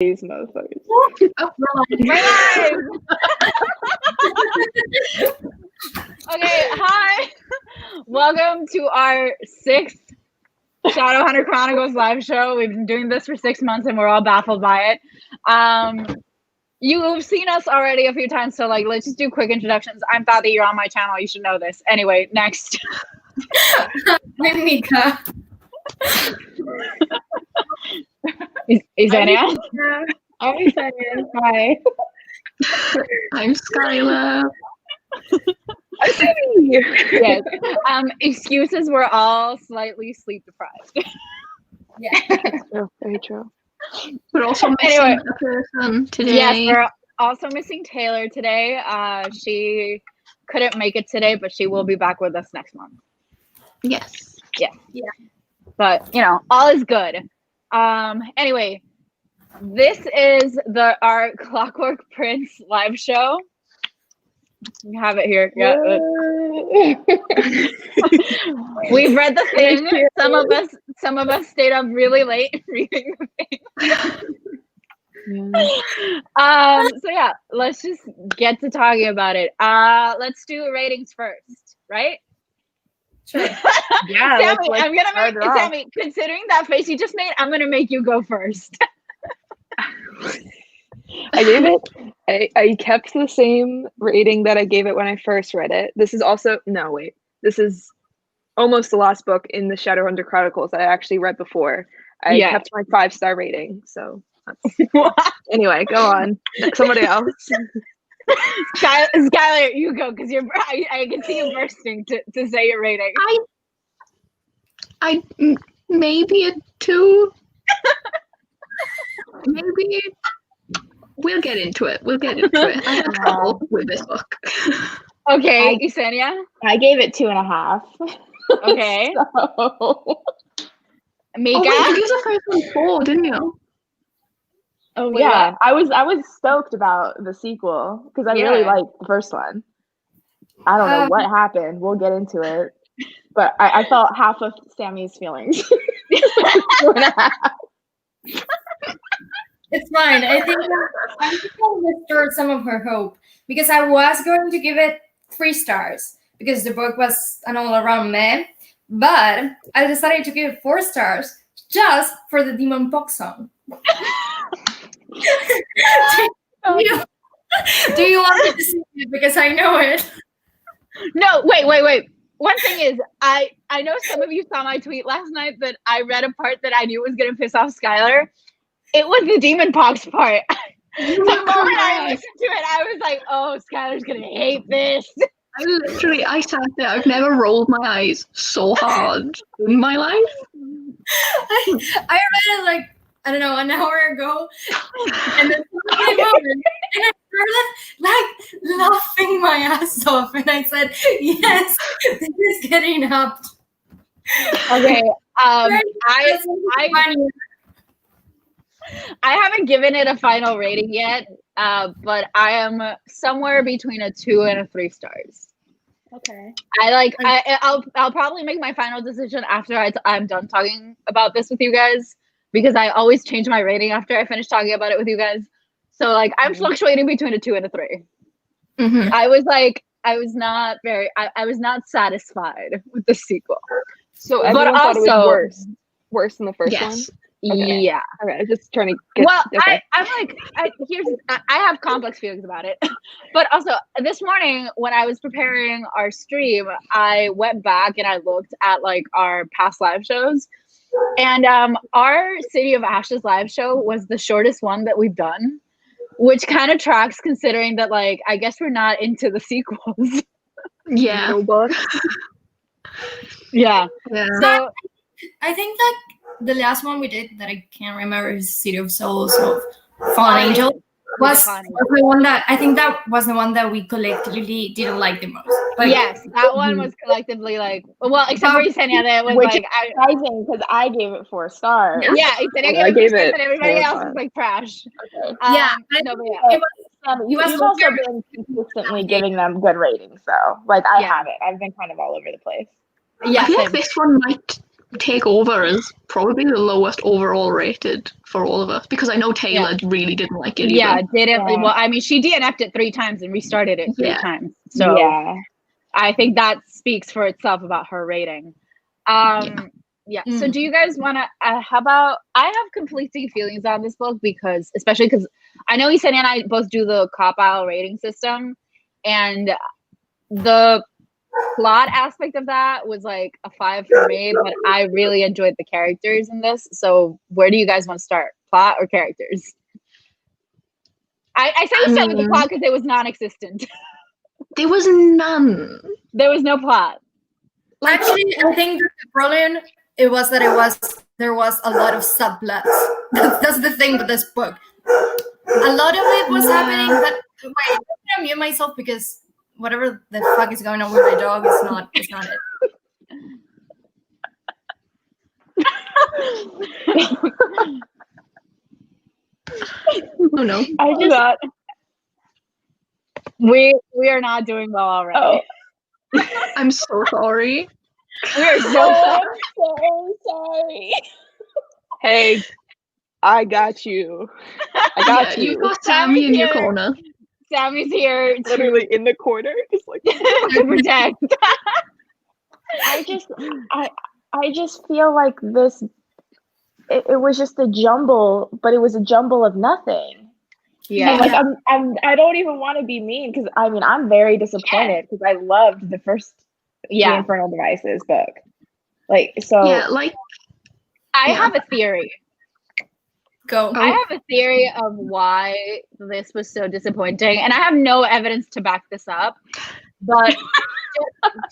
These motherfuckers. Oh, we're live. Okay, hi. Welcome to our 6th Shadowhunter Chronicles Live Show. We've been doing this for 6 months and we're all baffled by it. You've seen us already a few times, so let's just do quick introductions. I'm Fathy, you're on my channel, you should know this. Anyway, next. I'm Mica. Is Anya? I'm excited. Hi. I'm Skylar. Yes. Excuses, we're all slightly sleep deprived. Yeah. True. Very true. We're also missing a person today. Yes, we're also missing Taylor today. She couldn't make it today, but she will be back with us next month. Yes. Yeah. But all is good. Anyway, this is our Clockwork Prince live show. You have it here. Yeah. We've read the thing. Some of us stayed up really late reading the thing. So yeah, let's just get to talking about it. Let's do ratings first, right? Sure. Yeah. Sammy, considering that face you just made, I'm gonna make you go first. I gave it. I kept the same rating that I gave it when I first read it. This is also This is almost the last book in the Shadowhunter Chronicles I actually read before. I kept my 5-star rating. So anyway, go on. Somebody else. Skylar, you go because I can see you bursting to say your rating. I maybe a 2. Maybe we'll get into it. I have trouble with this book. Okay, Yesenia? I gave it 2.5. Okay. So... Mica? Oh, wait, you gave the first one 4, didn't you? Oh yeah, I was stoked about the sequel because I really liked the first one. I don't know what happened. We'll get into it, but I felt half of Sammy's feelings. 2.5. It's fine. I think I restored some of her hope because I was going to give it 3 stars because the book was an all-around meh, but I decided to give it 4 stars just for the Demon Pox song. Do you want me to see it? Because I know it. No, wait. One thing is, I know some of you saw my tweet last night that I read a part that I knew was going to piss off Skylar. It was the Demon Pox part. The moment I listened to it, I was like, oh, Skylar's going to hate this. I sat there. I've never rolled my eyes so hard in my life. I read it I don't know, an hour ago, and then and I started laughing my ass off, and I said, "Yes, this is getting up." Okay, I haven't given it a final rating yet, but I am somewhere between a 2 and a 3 stars. Okay. I'll probably make my final decision after I'm done talking about this with you guys. Because I always change my rating after I finish talking about it with you guys. So I'm fluctuating between a 2 and a 3. Mm-hmm. I was not satisfied with the sequel. So everyone thought it was worse than the first one? Okay. Yeah. Okay, I'm just trying to get... Well, okay. I have complex feelings about it. But also, this morning, when I was preparing our stream, I went back and I looked at our past live shows. And our City of Ashes live show was the shortest one that we've done, which kind of tracks considering that I guess we're not into the sequels. Yeah. Yeah. So I think the last one we did that I can't remember is City of Souls of Fallen Angel. Was the one that I think that was the one that we collectively didn't like the most. Yes, that one was collectively except for Yesenia, that was which is surprising because I gave it 4 stars. Yeah, Yesenia gave it, and everybody else was trash. Okay. You've also been consistently giving them good ratings, though. I haven't. I've been kind of all over the place. Yeah, I feel like this one take over as probably the lowest overall rated for all of us, because I know Taylor really didn't like it either. Yeah, didn't. Yeah. Well, I mean, she DNF'd it 3 times and restarted it 3 times. So yeah. I think that speaks for itself about her rating. So do you guys want to, how about, I have conflicting feelings on this book because, especially because I know Isani and I both do the cop-out rating system, and the plot aspect of that was like a 5 for me, but I really enjoyed the characters in this. So where do you guys want to start? Plot or characters? I say we start with the plot because it was non-existent. There was none. There was no plot. Actually, I think the problem it was that there was a lot of subplots. That's the thing with this book. A lot of it was happening, but wait, I'm gonna mute myself because whatever the fuck is going on with my dog is not it. Oh no. I do that. We are not doing well already. I'm so sorry. We are I'm so sorry. Hey, I got you. I got you. You got Sammy in your corner. Sammy's here to Literally in the corner, just like protect. I just feel like this. It was just a jumble, but it was a jumble of nothing. Yeah. Like I don't even want to be mean because I mean I'm very disappointed because I loved the first the Infernal Devices book. Like so. Yeah, like I have a theory. Go. I have a theory of why this was so disappointing, and I have no evidence to back this up. But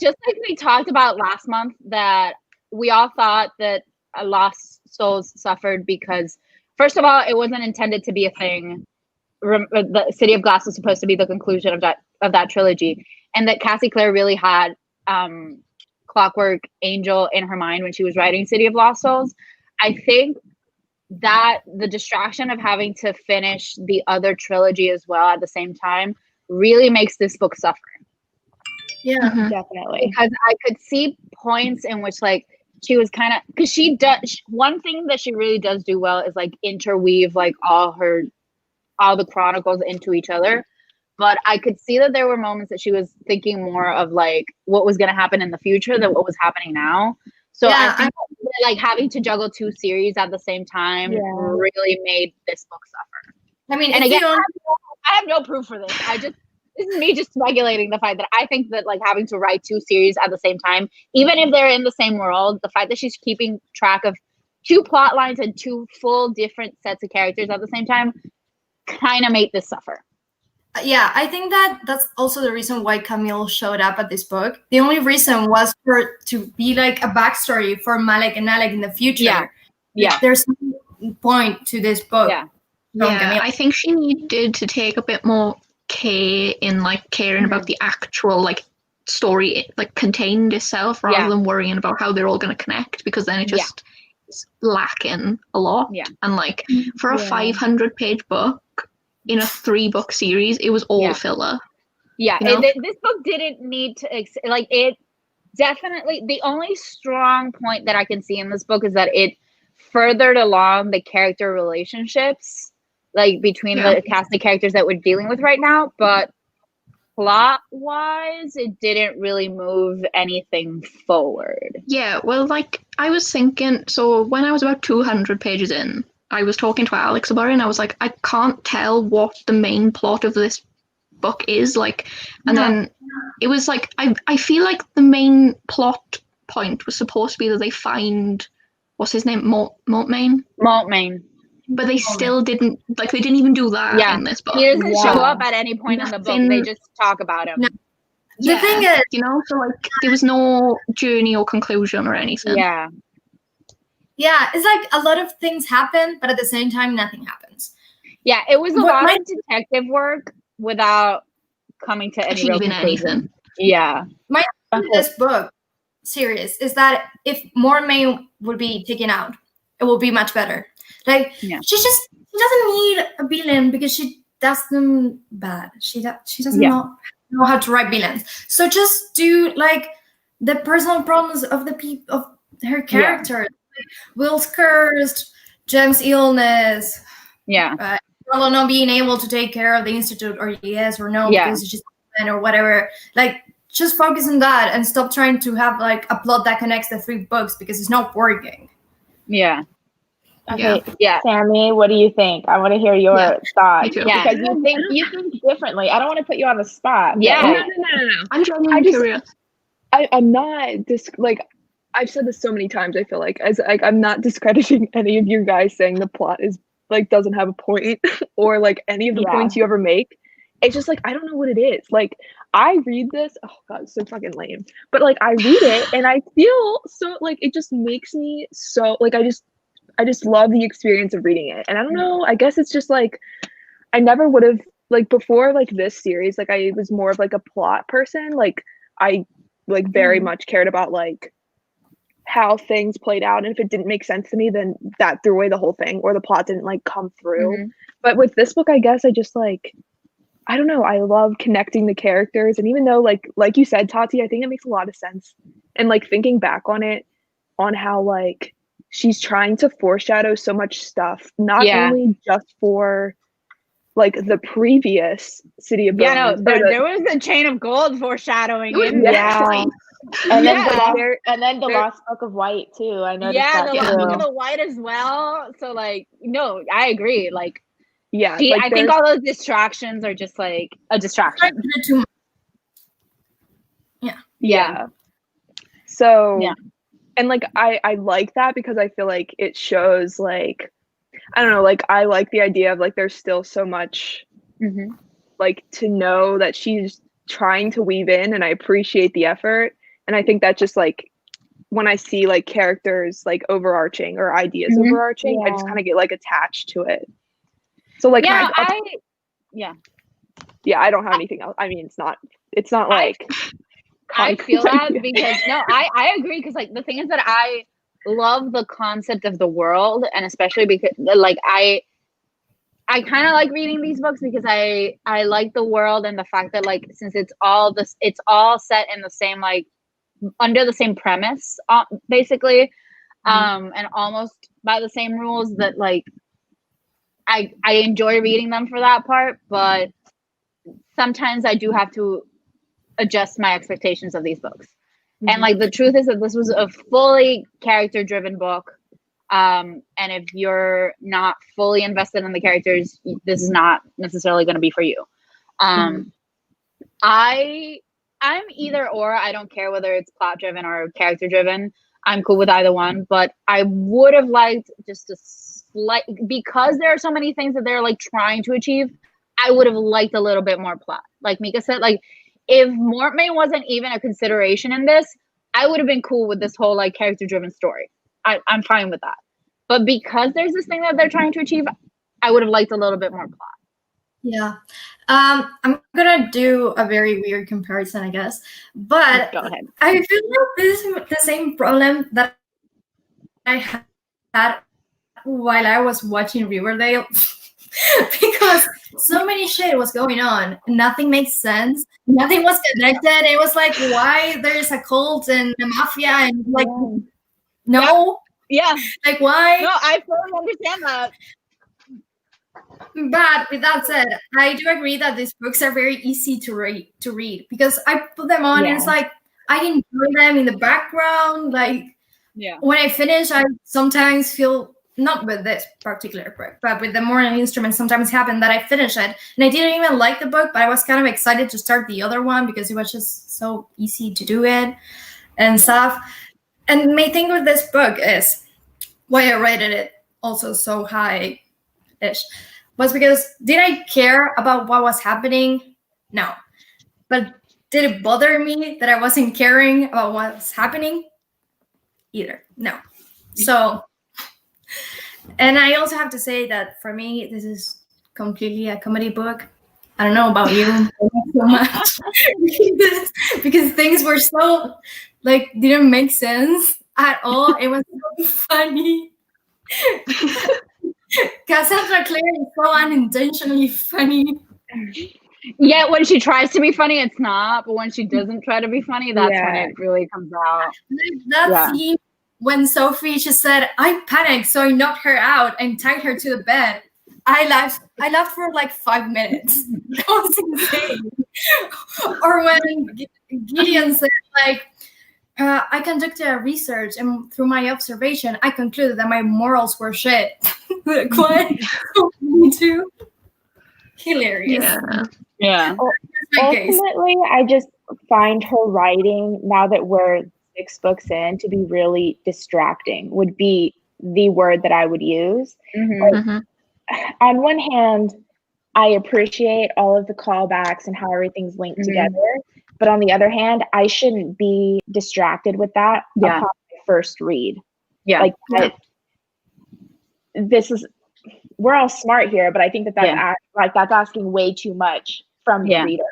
just like we talked about last month, that we all thought that Lost Souls suffered because, first of all, it wasn't intended to be a thing. The City of Glass was supposed to be the conclusion of that trilogy, and that Cassie Clare really had Clockwork Angel in her mind when she was writing City of Lost Souls. I think that the distraction of having to finish the other trilogy as well at the same time really makes this book suffer. Yeah, definitely. Because I could see points in which like she was kind of, because she does, one thing that she really does do well is like interweave like all the chronicles into each other. But I could see that there were moments that she was thinking more of like what was going to happen in the future than what was happening now. So I think like having to juggle 2 series at the same time really made this book suffer. I mean, and again, I have no proof for this. This is me just speculating the fact that I think that like having to write 2 series at the same time, even if they're in the same world, the fact that she's keeping track of 2 plot lines and 2 full different sets of characters at the same time kind of made this suffer. Yeah, I think that's also the reason why Camille showed up at this book. The only reason was for it to be like a backstory for Malek and Alec in the future. Yeah. There's no point to this book. Yeah, I think she needed to take a bit more care in like caring about the actual like story like contained itself rather than worrying about how they're all going to connect, because then it just is lacking a lot. And like for a 500-page book in a 3-book series, it was all filler. Yeah, you know? This book didn't need to like it. Definitely, the only strong point that I can see in this book is that it furthered along the character relationships, like between the cast of characters that we're dealing with right now. But plot-wise, it didn't really move anything forward. Yeah, well, like I was thinking. So when I was about 200 pages in, I was talking to Alex about it, and I was like, I can't tell what the main plot of this book is, like, and then it was like, I feel like the main plot point was supposed to be that they find, what's his name, Maltmain, but they still didn't, like, they didn't even do that in this book. He doesn't show up at any point in the book. They just talk about him. The thing is, you know, so like there was no journey or conclusion or anything. Yeah, it's like a lot of things happen, but at the same time, nothing happens. Yeah, it was a lot of detective work without coming to any real conclusion. Anything. Yeah. My point of this book series is that if more May would be taken out, it will be much better. Like she doesn't need a villain because she does them bad. She doesn't know how to write villains. So just do like the personal problems of the people her characters. Like, Will's cursed, Jem's illness, Yeah. Rolo not being able to take care of the institute, or yes or no, because it's just or whatever. Like, just focus on that and stop trying to have like a plot that connects the 3 books, because it's not working. Yeah. Okay, Yeah. Sammy, what do you think? I want to hear your thoughts. Me too. Yeah. Because you think differently. I don't want to put you on the spot. but, Yeah. like, No. I'm genuinely curious. I'm not like I've said this so many times. I feel like I'm not discrediting any of you guys saying the plot is like doesn't have a point or like any of the points you ever make. It's just like I don't know what it is. Like I read this. Oh god, it's so fucking lame. But like I read it and I feel so like it just makes me so like I just love the experience of reading it. And I don't know. I guess it's just like I never would have like before like this series. Like I was more of like a plot person. Like I like very much cared about like how things played out, and if it didn't make sense to me, then that threw away the whole thing, or the plot didn't like come through. But with this book, I guess I just like I don't know, I love connecting the characters, and even though like you said, Tati, I think it makes a lot of sense, and like thinking back on it, on how like she's trying to foreshadow so much stuff, not only just for like the previous City of Bones. Yeah, no, there was a Chain of Gold foreshadowing in Yeah. And then Yeah. the Lost Book of White too. I noticed Yeah, that the Lost too. Book of the White as well. So like, no, I agree. Like, Yeah, see, like I think all those distractions are just like a distraction. Yeah. So Yeah. and like I like that because I feel like it shows like I don't know, like I like the idea of like there's still so much like to know that she's trying to weave in, and I appreciate the effort. And I think that just like when I see like characters like overarching or ideas overarching, I just kind of get like attached to it. So like Yeah, I don't have anything else. I mean, it's not like I feel that concrete. because I agree, because like the thing is that I love the concept of the world, and especially because like I kind of like reading these books because I like the world, and the fact that like since it's all set in the same like under the same premise basically and almost by the same rules, that like I enjoy reading them for that part, but sometimes I do have to adjust my expectations of these books. And like the truth is that this was a fully character driven book, and if you're not fully invested in the characters, this is not necessarily going to be for you. I'm either or. I don't care whether it's plot driven or character driven. I'm cool with either one, but I would have liked just a slight, because there are so many things that they're like trying to achieve, I would have liked a little bit more plot. Like Mica said, like if Mortmain wasn't even a consideration in this, I would have been cool with this whole like character driven story. I'm fine with that. But because there's this thing that they're trying to achieve, I would have liked a little bit more plot. Yeah. I'm gonna do a very weird comparison, I guess. But Go ahead. I feel like this is the same problem that I had while I was watching Riverdale. Because so many shit was going on. Nothing makes sense. Nothing was connected. It was like, why there's a cult and a mafia and like no. Yeah. Like why? No, I fully understand that. But with that said, I do agree that these books are very easy to read because I put them on and it's like I enjoy them in the background. Like when I finish, I sometimes feel, not with this particular book, but with the Morning Instruments, sometimes happen that I finish it and I didn't even like the book, but I was kind of excited to start the other one because it was just so easy to do it and stuff. And my thing with this book is why I rated it also so high-ish was because did I care about what was happening? No. But did it bother me that I wasn't caring about what's happening? Either. No. So, and I also have to say that for me, this is completely a comedy book. I don't know about you, so much because things were so like didn't make sense at all. It was so funny. Cassandra Clare is so unintentionally funny. Yeah, when she tries to be funny, it's not. But when she doesn't try to be funny, that's when it really comes out. That scene when Sophie just said, I panicked, so I knocked her out and tied her to the bed. I laughed for like 5 minutes. That was insane. Or when Gideon said, like, I conducted a research, and through my observation, I concluded that my morals were shit. Like, what? Me too. Hilarious. Yeah. Ultimately, I just find her writing, now that we're 6 books in, to be really distracting, would be the word that I would use. On one hand, I appreciate all of the callbacks and how everything's linked together. But on the other hand, I shouldn't be distracted with that upon my first read. Like, we're all smart here, but I think that's asking way too much from the reader.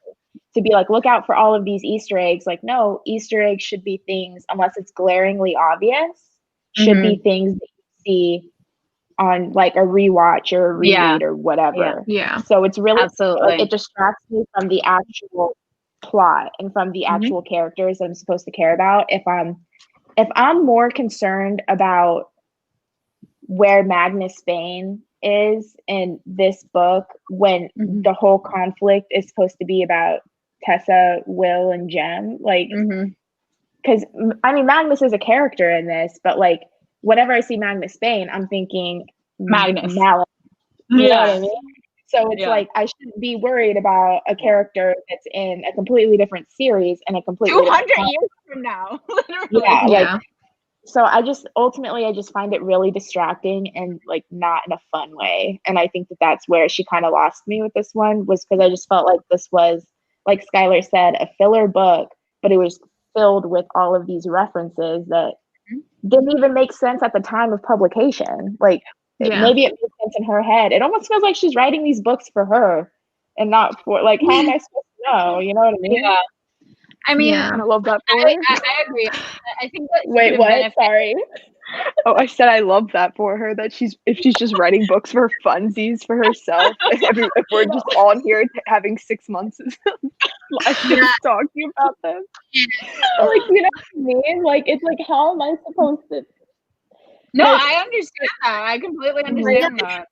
To be like, look out for all of these Easter eggs. Like, no, Easter eggs should be things, unless it's glaringly obvious, should be things that you see on like a rewatch or a reread or whatever. So it's really, it distracts me from the actual plot and from the actual characters that I'm supposed to care about. If I'm more concerned about where Magnus Bane is in this book, when the whole conflict is supposed to be about Tessa, Will, and Jem, like, because I mean, Magnus is a character in this, but like, whenever I see Magnus Bane, I'm thinking Magnus. Malice. You know what I mean? So it's like, I shouldn't be worried about a character that's in a completely different series and a completely 200 years from now. Literally. Like, so I just find it really distracting and like not in a fun way. And I think that that's where she kind of lost me with this one, was because I just felt like this was, like Skylar said, a filler book, but it was filled with all of these references that didn't even make sense at the time of publication. Like, maybe it makes sense in her head. It almost feels like she's writing these books for her and not for, like, how am I supposed to know? You know what I mean? I mean, I love that for her. I agree. I think that wait, what? Sorry. Oh, I said I love that for her, that if she's just writing books for funsies for herself, if we're just all here having 6 months of talking about them. Like, you know what I mean? Like, it's like, how am I supposed to? No, I understand that. I completely understand that.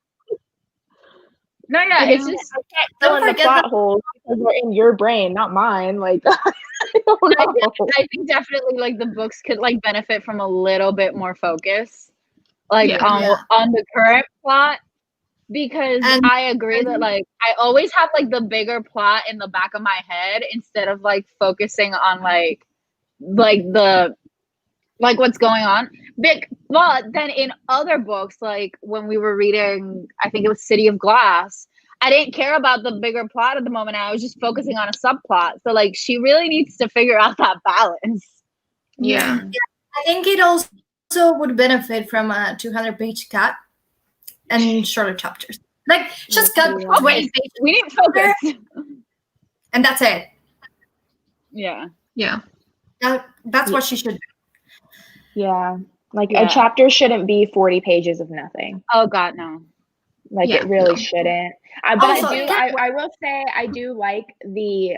No, it's just, I can't fill in the plot holes because we're in your brain, not mine. Like, I don't know. I think definitely like the books could like benefit from a little bit more focus, like on the current plot, because I agree that like I always have like the bigger plot in the back of my head instead of like focusing on like the what's going on. But then in other books, like when we were reading, I think it was City of Glass, I didn't care about the bigger plot at the moment. I was just focusing on a subplot. So like she really needs to figure out that balance. Yeah. I think it also would benefit from a 200-page cut and shorter chapters. Like, just cut 20 pages. We need focus. And that's it. Yeah. That's what she should do. Yeah. Like, a chapter shouldn't be 40 pages of nothing. Oh, God, no. Like, it really shouldn't. But also, I will say, I do like the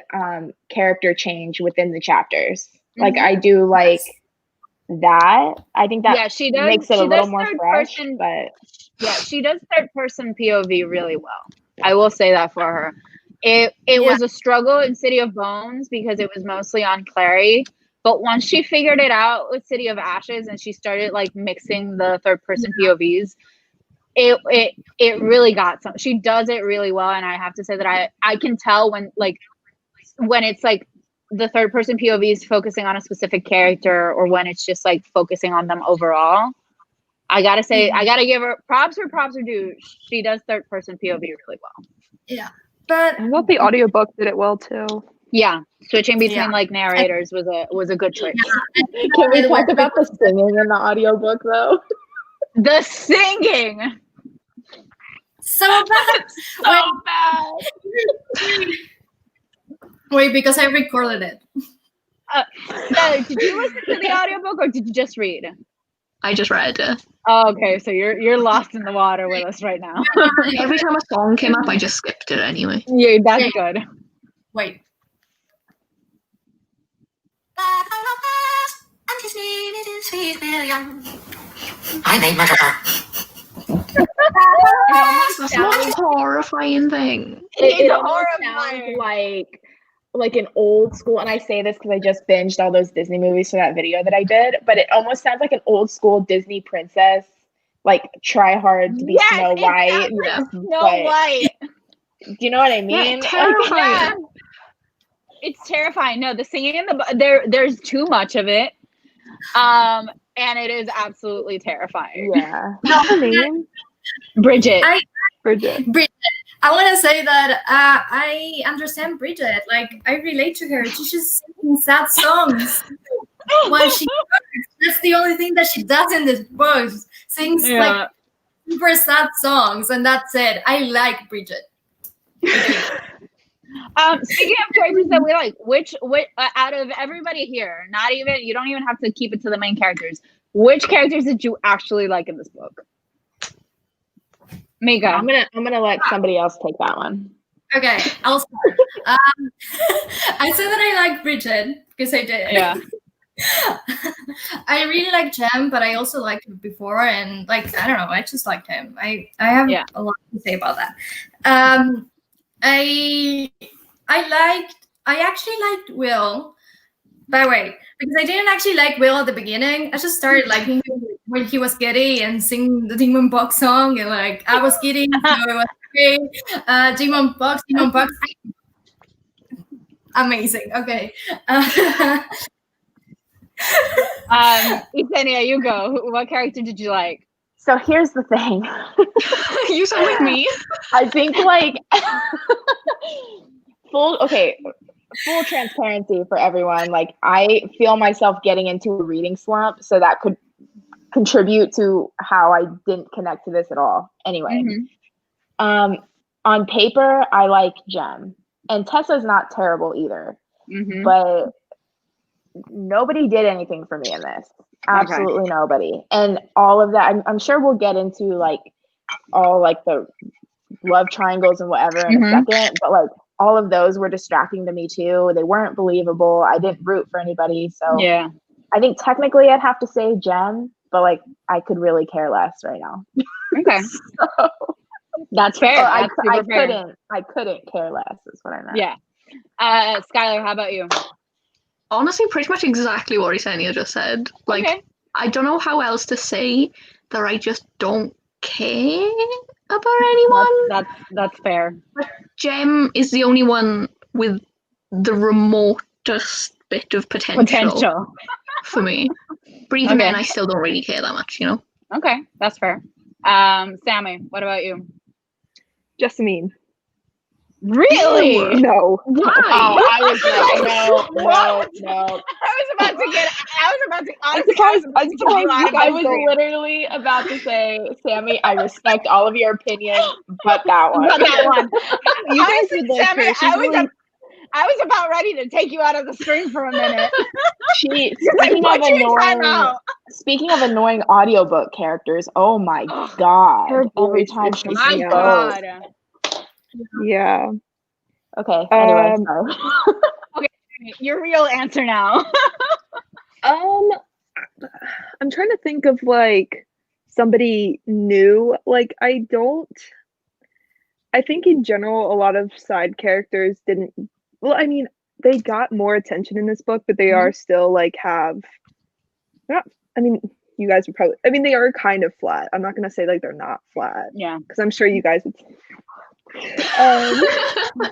character change within the chapters. Like, I do like that. I think that she does, makes it a little more fresh. But yeah, she does third-person POV really well. I will say that for her. It was a struggle in City of Bones because it was mostly on Clary. But once she figured it out with City of Ashes and she started like mixing the third-person POVs, it really got some. She does it really well, and I have to say that I can tell when it's like the third-person POVs focusing on a specific character, or when it's just like focusing on them overall. I gotta say, I gotta give her props where props are due. She does third-person POV really well. Yeah, but I thought the audiobook did it well too. Yeah, switching between like narrators was a good choice. Yeah. Can we talk about the singing in the audiobook though? The singing, so bad. Wait, because I recorded it. Did you listen to the audiobook or did you just read? I just read it. Oh, okay, so you're lost in the water with us right now. Every time a song came up, I just skipped it anyway. Yeah, that's good. Wait. I made murder. That's not a horrifying thing. It almost sounds like an old school, and I say this because I just binged all those Disney movies for that video that I did, but it almost sounds like an old school Disney princess, like try hard to be Snow White. Snow White. Do you know what I mean? Yeah, terrifying. Yeah. It's terrifying. No, the singing in there's too much of it. And it is absolutely terrifying. Yeah. What's her name? Bridget. Bridget. I want to say that I understand Bridget. Like, I relate to her. She's just singing sad songs while she works. That's the only thing that she does in this book. Sings like super sad songs, and that's it. I like Bridget. Speaking of characters that we like, which out of everybody here, you don't even have to keep it to the main characters. Which characters did you actually like in this book? Mica. I'm gonna let somebody else take that one. Okay, I'll start. I said that I like Bridget because I did. Yeah. I really like Jem, but I also liked him before, and like I don't know, I just liked him. I have a lot to say about that. I actually liked Will. By the way, because I didn't actually like Will at the beginning. I just started liking him when he was giddy and singing the Demon Box song, and like I was giddy, so it was great. Demon Box. Amazing. Okay. Yesenia, you go. What character did you like? So here's the thing. You sound like me. I think like full transparency for everyone. Like I feel myself getting into a reading slump, so that could contribute to how I didn't connect to this at all. Anyway, on paper, I like Jem, and Tessa's not terrible either, but nobody did anything for me in this. Absolutely nobody. And all of that, I'm sure we'll get into like all like the love triangles and whatever in a second, but like all of those were distracting to me too. They weren't believable. I didn't root for anybody. So yeah, I think technically I'd have to say Jem, but like I could really care less right now. Okay. So, that's fair. I fair. couldn't care less is what I meant. Yeah. Skylar, how about you? Honestly, pretty much exactly what Yesenia just said. Like, I don't know how else to say that I just don't care about anyone. That's fair. But Jem is the only one with the remotest bit of potential for me. But even then, I still don't really care that much, you know? Okay, that's fair. Sammy, what about you? Jessamine. Really? No. Why? Oh, I was like, no. I'm surprised I was literally about to say, Sammy, I respect all of your opinions, but that one. You guys would like Sammy, her. I was about ready to take you out of the stream for a minute. Speaking of annoying audiobook characters, oh my god. Every time she goes. Yeah. Okay. Anyway, sorry. Okay, your real answer now. I'm trying to think of like somebody new. Like I think in general a lot of side characters didn't. Well, I mean, they got more attention in this book, but they are still like you guys would probably. I mean, they are kind of flat. I'm not gonna say like they're not flat. Yeah. Because I'm sure you guys would.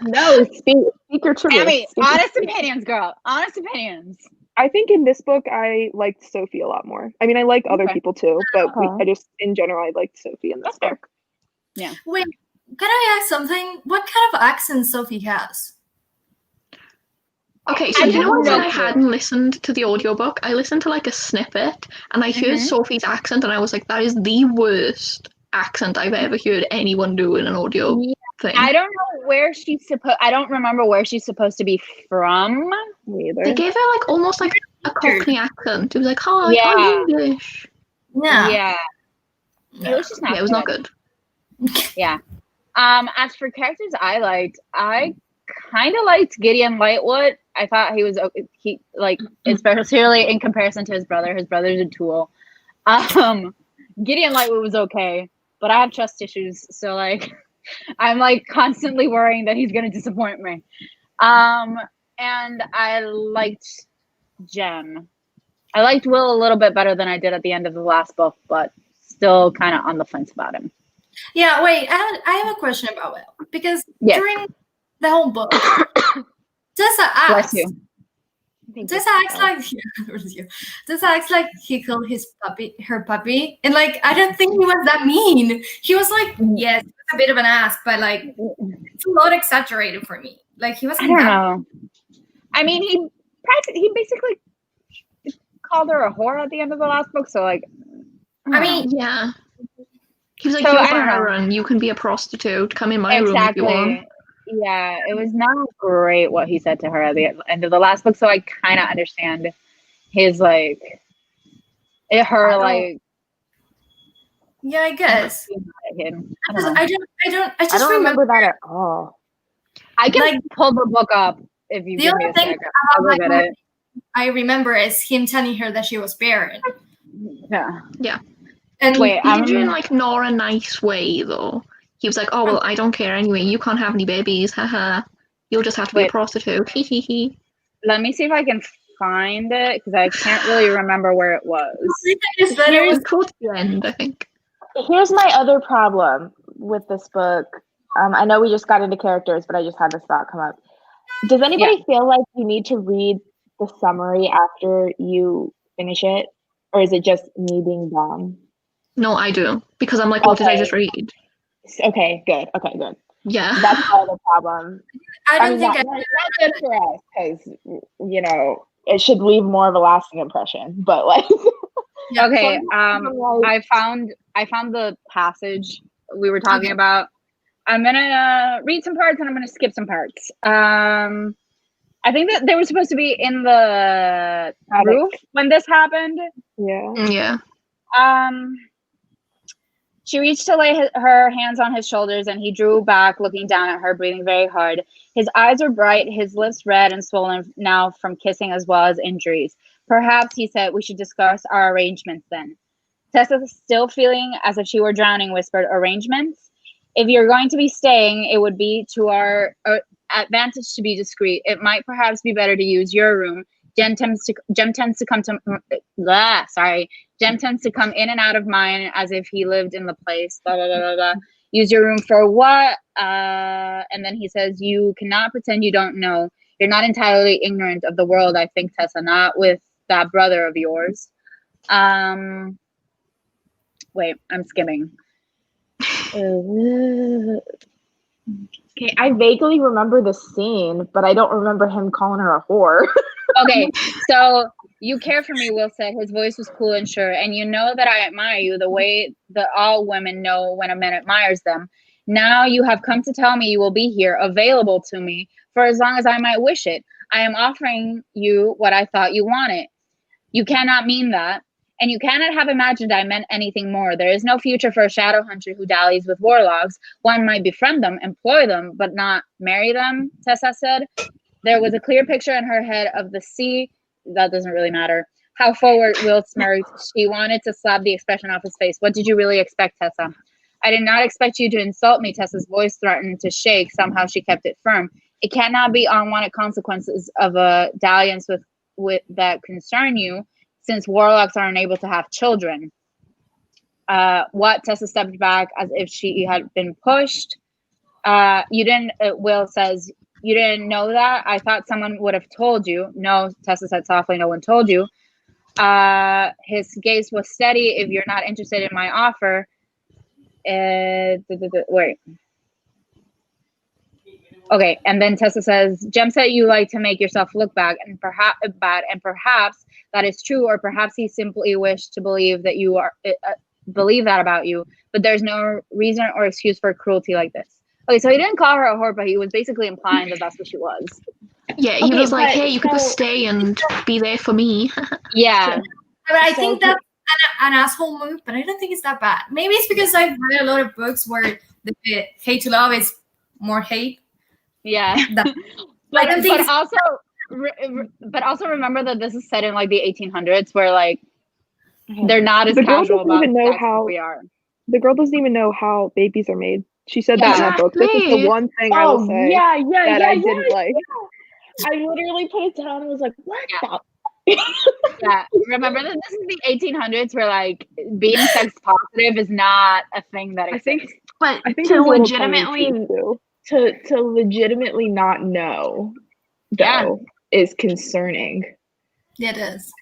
No, speak your truth. Abby, honest opinions, girl. Honest opinions. I think in this book I liked Sophie a lot more. I mean, I like other people too, but I just in general I liked Sophie in this book. Yeah. Wait, can I ask something? What kind of accent Sophie has? Okay, so you know when I hadn't listened to the audiobook, I listened to like a snippet and I heard Sophie's accent and I was like, that is the worst accent I've ever heard anyone do in an audio thing. I don't know where I don't remember where she's supposed to be from. Neither. They gave her like almost like a Cockney accent. It was like, hi, I'm English. Yeah. It was just not it was not good. Yeah. As for characters I liked, I kind of liked Gideon Lightwood. I thought he was especially in comparison to his brother. His brother's a tool. Gideon Lightwood was okay, but I have trust issues, so like I'm like constantly worrying that he's gonna disappoint me. And I liked Jem. I liked Will a little bit better than I did at the end of the last book, but still kind of on the fence about him. Yeah, wait, I have a question about Will, because during the whole book, Tessa acts. Bless you. Tessa acts like he killed her puppy, and like I don't think he was that mean. He was like, yes, he was a bit of an ass, but like it's a lot exaggerated for me. Like he wasn't. I don't know. I mean, he basically called her a whore at the end of the last book. So like, I mean, yeah. He was like, so, you're Baron, you can be a prostitute. Come in my room if you want. Yeah, it was not great what he said to her at the end of the last book. So I kind of understand his like, Yeah, I guess. I don't remember that at all. I can pull the book up if you give me a second. I'll look at it. I remember is him telling her that she was barren. Yeah. Yeah. And he did it in like not a nice way though. He was like, oh well, I don't care anyway. You can't have any babies. Haha. You'll just have to be a prostitute. Hee. Let me see if I can find it because I can't really remember where it was. It was towards the end, I think. Here's my other problem with this book. I know we just got into characters, but I just had this thought come up. Does anybody feel like you need to read the summary after you finish it? Or is it just me being dumb? No, I do. Because I'm like, what did I just read? Okay, good. Okay, good. Yeah. That's part of the problem. I don't think that's good for us because, you know, it should leave more of a lasting impression. But like... Okay, I found the passage we were talking about. I'm gonna read some parts and I'm gonna skip some parts. I think that they were supposed to be in the roof when this happened. Yeah. She reached to lay her hands on his shoulders and he drew back, looking down at her, breathing very hard. His eyes were bright, his lips red and swollen now from kissing as well as injuries. Perhaps, he said, we should discuss our arrangements then. Tessa, still feeling as if she were drowning, whispered, arrangements? If you're going to be staying, it would be to our advantage to be discreet. It might perhaps be better to use your room. Jem tends to come in and out of mine as if he lived in the place. Blah, blah, blah, blah, blah. Use your room for what? And then he says, you cannot pretend you don't know. You're not entirely ignorant of the world, I think, Tessa, not with that brother of yours. Wait, I'm skimming. Okay, I vaguely remember the scene, but I don't remember him calling her a whore. Okay, so you care for me, Will said. His voice was cool and sure. And you know that I admire you the way that all women know when a man admires them. Now you have come to tell me you will be here, available to me, for as long as I might wish it. I am offering you what I thought you wanted. You cannot mean that. And you cannot have imagined I meant anything more. There is no future for a shadow hunter who dallies with warlocks. One might befriend them, employ them, but not marry them, Tessa said. There was a clear picture in her head of the sea. That doesn't really matter. How forward Will smirked. She wanted to slap the expression off his face. What did you really expect, Tessa? I did not expect you to insult me. Tessa's voice threatened to shake. Somehow she kept it firm. It cannot be unwanted consequences of a dalliance with that concern you, since warlocks are unable to have children. What? Tessa stepped back as if she had been pushed. You didn't, Will says, you didn't know that? I thought someone would have told you. No, Tessa said softly, no one told you. His gaze was steady. If you're not interested in my offer, wait. Okay, and then Tessa says, Jem said you like to make yourself look bad, and perhaps that is true, or perhaps he simply wished to believe that you are believe that about you. But there's no reason or excuse for cruelty like this. Okay, so he didn't call her a whore, but he was basically implying that that's what she was. Yeah, he was like, hey, you could just stay and be there for me. Yeah. But I think that's an asshole move, but I don't think it's that bad. Maybe it's because I've read a lot of books where the hate to love is more hate. Yeah. I don't think but also but also remember that this is set in like the 1800s, where like they're not as The girl casual doesn't about even know sex how- as we are. The girl doesn't even know how babies are made. She said that in that book. This is the Exactly. one thing I will say that I didn't like. I literally put it down and was like, what the? Yeah, remember that this is the 1800s, where like being sex positive is not a thing that exists. But I think To there's a little legitimately- tongue in cheek, too. To legitimately not know, Yeah. though, is concerning. It is.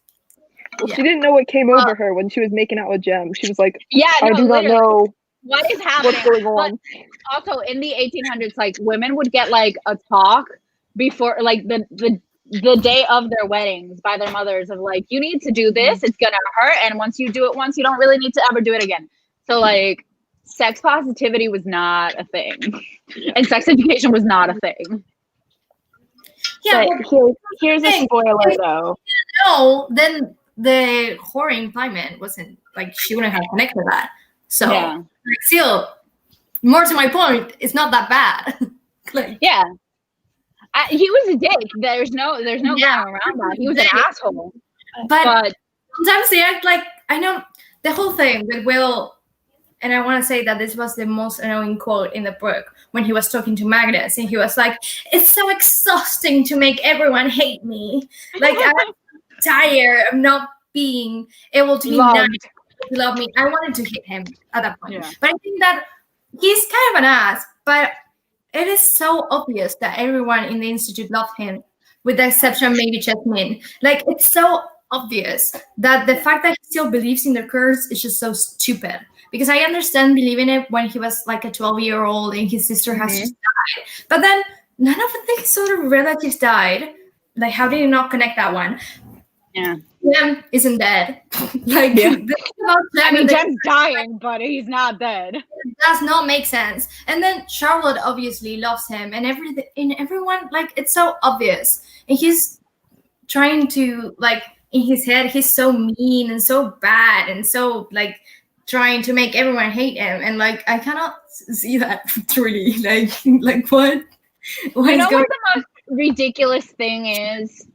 Well, Yeah. she didn't know what came over her when she was making out with Jem. She was like, Yeah, I no, do not literally. know What is happening. what's going But on. also in the 1800s, like women would get like a talk before, like the day of their weddings by their mothers of like, you need to do this, it's gonna hurt, and once you do it once, you don't really need to ever do it again. So like sex positivity was not a thing, and sex education was not a thing. Yeah, But here's a thing. spoiler, though. no, then the whoring climate wasn't like she wouldn't have connected that. So Yeah. like, still, more to my point, it's not that bad. Like, Yeah. He was a dick. There's no going Yeah. around that. He was an asshole. but sometimes they act like, I know the whole thing with Will, and I want to say that this was the most annoying quote in the book when he was talking to Magnus, and he was like, "It's so exhausting to make everyone hate me. Like I'm tired of not being able to be Loved. nice, to love me." I wanted to hit him at that point, Yeah. but I think that he's kind of an ass. But it is so obvious that everyone in the institute loved him, with the exception maybe Jasmine. Like it's so obvious that the fact that he still believes in the curse is just so stupid. Because I understand believing it when he was like a 12-year-old and his sister has just died. But then none of the sort of relatives died. Like, how did you not connect that one? Yeah. Jem isn't dead. Like, Yeah. the thing about Jem I mean, and Jem's dying, but he's not dead. does not make sense. And then Charlotte obviously loves him, and everyone, like, it's so obvious. And he's trying to, like, in his head, he's so mean and so bad and so, like, trying to make everyone hate him. And, like, I cannot see that truly. Like what? What You is know going what the most ridiculous thing is?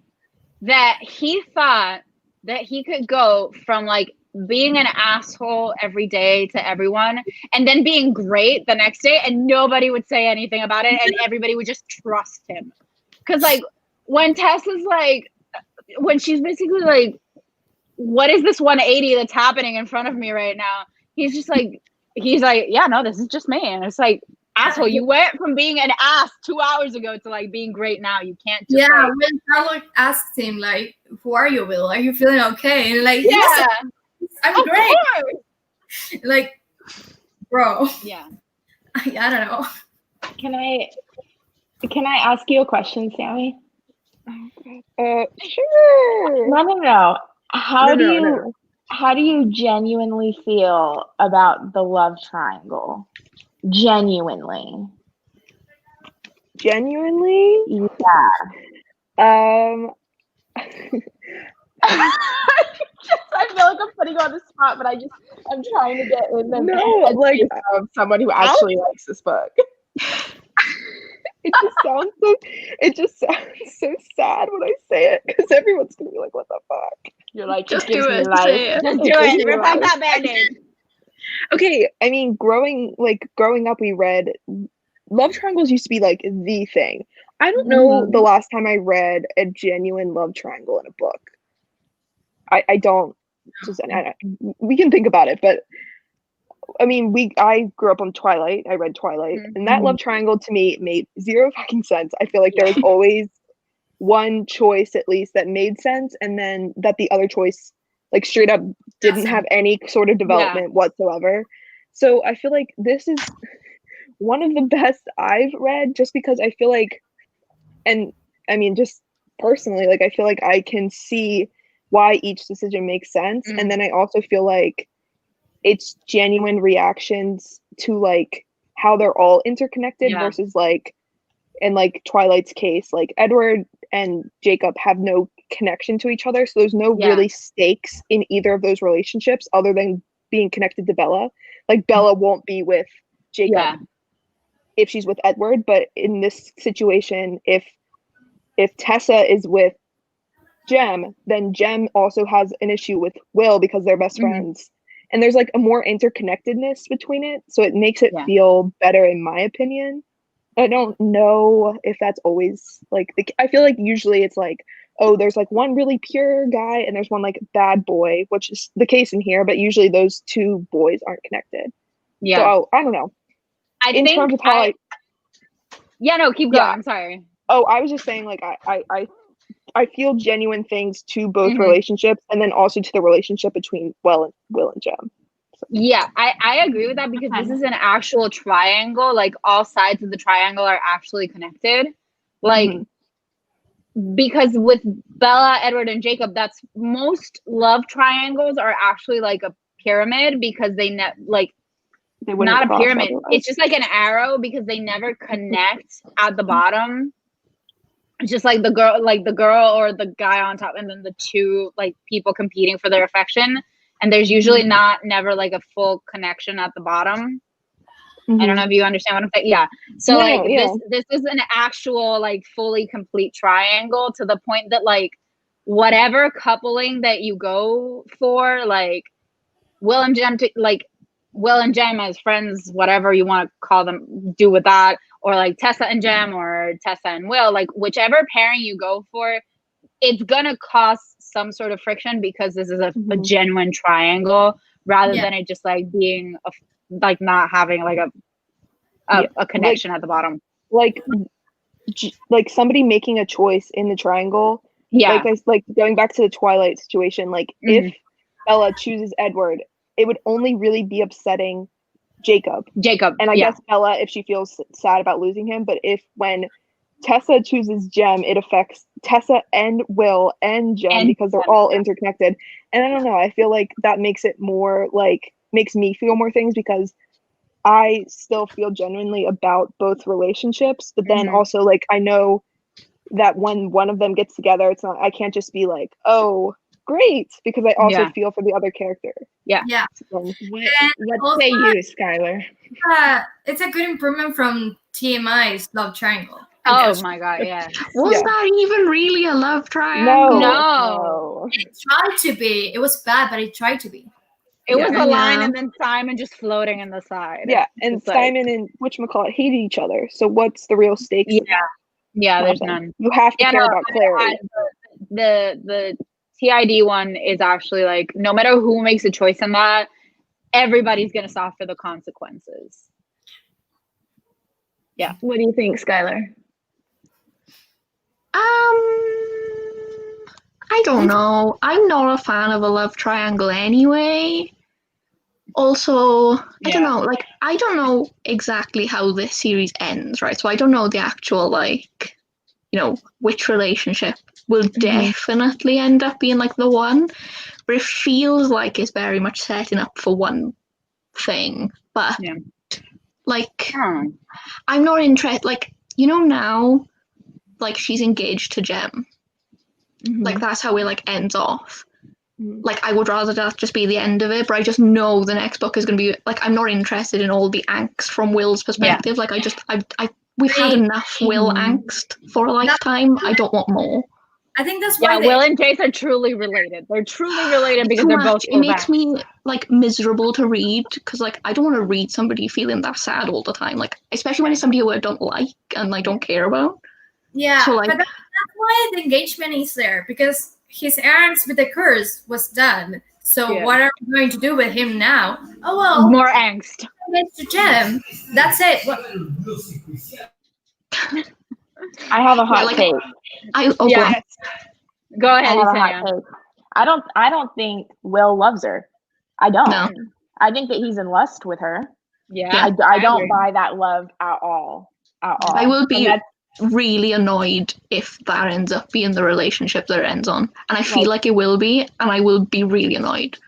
That he thought that he could go from like being an asshole every day to everyone and then being great the next day, and nobody would say anything about it, and everybody would just trust him. Because like when Tess is like, when she's basically like, what is this 180 that's happening in front of me right now? He's like, yeah, no, this is just me. And it's like, asshole, you went from being an ass 2 hours ago to like being great now. You can't just like, when Charlotte asked him, like, who are you, Will? Are you feeling okay? And like, yeah, yes, I'm of great. course. Like, bro, Yeah. I don't know. Can I ask you a question, Sammy? Sure. No. How No. do you genuinely feel about the love triangle? Genuinely. Genuinely? Yeah. I feel like I'm putting you on the spot, but I'm trying to get in the No, like, of someone who actually likes this book. it just sounds so sad when I say it, because everyone's gonna be like, what the fuck? You're like, Just it gives do me it. life. Say it. Just do It gives it. me Rip out life. that band-aid. Okay, I mean, growing up, we read love triangles used to be like the thing. I don't know the last time I read a genuine love triangle in a book. I don't. We can think about it, but I mean, I grew up on Twilight. I read Twilight, and that love triangle to me made zero fucking sense. I feel like there was always one choice at least that made sense, and then that the other choice, like, straight up didn't have any sort of development whatsoever. So I feel like this is one of the best I've read, just because I feel like, and I mean, just personally, like, I feel like I can see why each decision makes sense. And then I also feel like it's genuine reactions to like how they're all interconnected versus like, in like Twilight's case, like Edward and Jacob have no connection to each other. So there's no really stakes in either of those relationships other than being connected to Bella. Like Bella won't be with Jacob if she's with Edward, but in this situation, if if Tessa is with Jem, then Jem also has an issue with Will because they're best friends. And there's like a more interconnectedness between it. So it makes it feel better in my opinion. I don't know if that's always like I feel like usually it's like, oh, there's like one really pure guy and there's one like bad boy, which is the case in here, but usually those two boys aren't connected. Yeah. So I don't know. In terms of how keep going. I'm sorry. Oh, I was just saying like I feel genuine things to both relationships and then also to the relationship between Will and Jem. So. Yeah, I agree with that because this is an actual triangle. Like all sides of the triangle are actually connected. Like because with Bella, Edward, and Jacob, that's most love triangles are actually like a pyramid because they not a pyramid. Otherwise. It's just like an arrow because they never connect at the bottom. It's just like the girl or the guy on top, and then the two like people competing for their affection. And there's usually never like a full connection at the bottom. I don't know if you understand what I'm saying. Yeah. So this is an actual like fully complete triangle to the point that like whatever coupling that you go for, like Will and Jem as friends, whatever you want to call them, do with that, or like Tessa and Jem or Tessa and Will, like whichever pairing you go for, it's gonna cause some sort of friction because this is a genuine triangle rather than it just like being like not having like a connection at the bottom. Like somebody making a choice in the triangle. Yeah. Like going back to the Twilight situation, like if Bella chooses Edward, it would only really be upsetting Jacob. And I guess Bella if she feels sad about losing him, but when Tessa chooses Jem, it affects Tessa and Will and Jem because they're all interconnected. And I don't know, I feel like that makes it more like makes me feel more things because I still feel genuinely about both relationships, but then also like I know that when one of them gets together, it's not I can't just be like, oh, great, because I also feel for the other character. Yeah. So, what say you, Skylar? It's a good improvement from TMI's love triangle. Oh my god, yeah. Was that even really a love triangle? No. It tried to be. It was bad, but it tried to be. It was a line and then Simon just floating in the side. Yeah, and Simon and whatchamacallit hated each other. So what's the real stakes? Yeah, there's none. You have to care about clarity. The TID one is actually like, no matter who makes a choice in that, everybody's going to suffer the consequences. Yeah. What do you think, Skylar? I don't know. I'm not a fan of a love triangle anyway. Also, I don't know. Like, I don't know exactly how this series ends, right? So I don't know the actual, like, which relationship will definitely end up being, like, the one. But it feels like it's very much setting up for one thing. But, like, I'm not interested. Like, now, like, she's engaged to Jem. Like, that's how it, like, ends off. Like, I would rather that just be the end of it, but I just know the next book is going to be, like, I'm not interested in all the angst from Will's perspective. Like, we've had enough Will angst for a lifetime. I don't want more. I think that's why Will and Jace are truly related. They're truly related because they're both It makes me, like, miserable to read, because, like, I don't want to read somebody feeling that sad all the time. Like, especially when it's somebody who I don't like and I don't care about. Yeah, so, like, but that's why the engagement is there, because his angst with the curse was done. So what are we going to do with him now? Oh, well. More angst. To Jem. That's it. I have a hot take. Go ahead. I have a hot take. I don't think Will loves her. I don't. No. I think that he's in lust with her. Yeah. I don't buy that love at all. I will be really annoyed if that ends up being the relationship that it ends on. And I feel like it will be, and I will be really annoyed.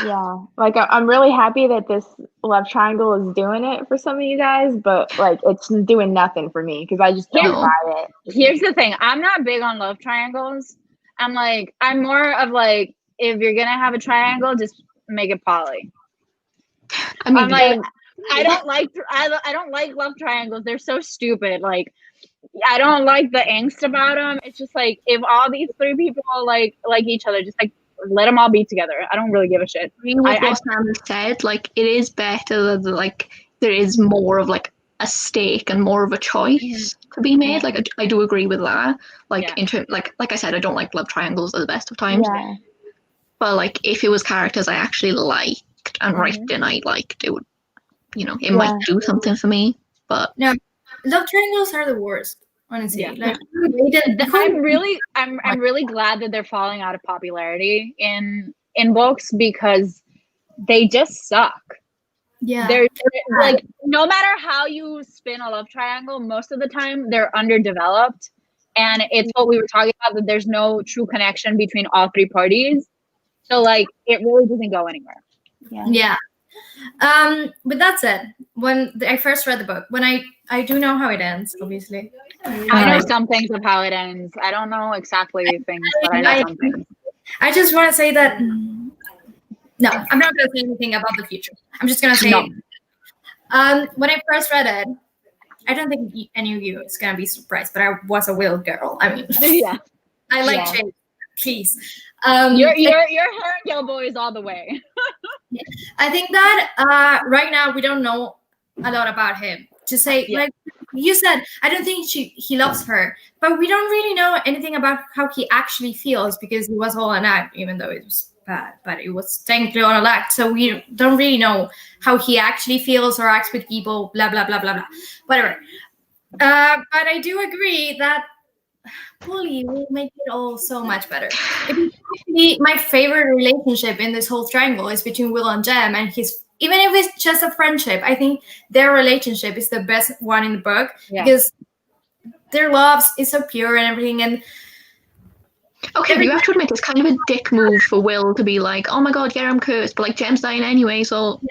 Yeah. Like, I'm really happy that this love triangle is doing it for some of you guys, but, like, it's doing nothing for me because I just don't buy it. Here's the thing. I'm not big on love triangles. I'm more of, like, if you're going to have a triangle, just make it poly. I mean, I don't like love triangles. They're so stupid. Like, I don't like the angst about them. It's just like, if all these three people like each other, just like let them all be together. I don't really give a shit. With what Sam said, like it is better that like there is more of like a stake and more of a choice to be made. Like I do agree with that. Like in terms, like I said, I don't like love triangles at the best of times. Yeah. But like if it was characters I actually liked and writing I liked, it would, you know, it might do something for me. But no, love triangles are the worst. Honestly, like I'm really glad that they're falling out of popularity in books because they just suck. Yeah, they're like, no matter how you spin a love triangle, most of the time they're underdeveloped, and it's what we were talking about, that there's no true connection between all three parties. So like, it really doesn't go anywhere. Yeah. But that said, when I first read the book, when I do know how it ends, obviously. I know some things of how it ends. I don't know exactly things, but I know some things. I just want to say that no, I'm not going to say anything about the future. I'm just going to say when I first read it, I don't think any of you is going to be surprised, but I was a Will girl. I mean, I like Jake, please. You're Herringale boys all the way. I think that right now we don't know a lot about him. To say, like you said, I don't think he loves her, but we don't really know anything about how he actually feels, because it was all an act, even though it was bad, but it was technically all an act. So we don't really know how he actually feels or acts with people, blah, blah, blah, blah, blah. Whatever. But I do agree that Bully will make it all so much better. Actually, my favorite relationship in this whole triangle is between Will and Jem, and even if it's just a friendship, I think their relationship is the best one in the book because their love is so pure and everything. And okay, you have to admit it's kind of a dick move for Will to be like, "Oh my god, yeah, I'm cursed," but like Jem's dying anyway, so.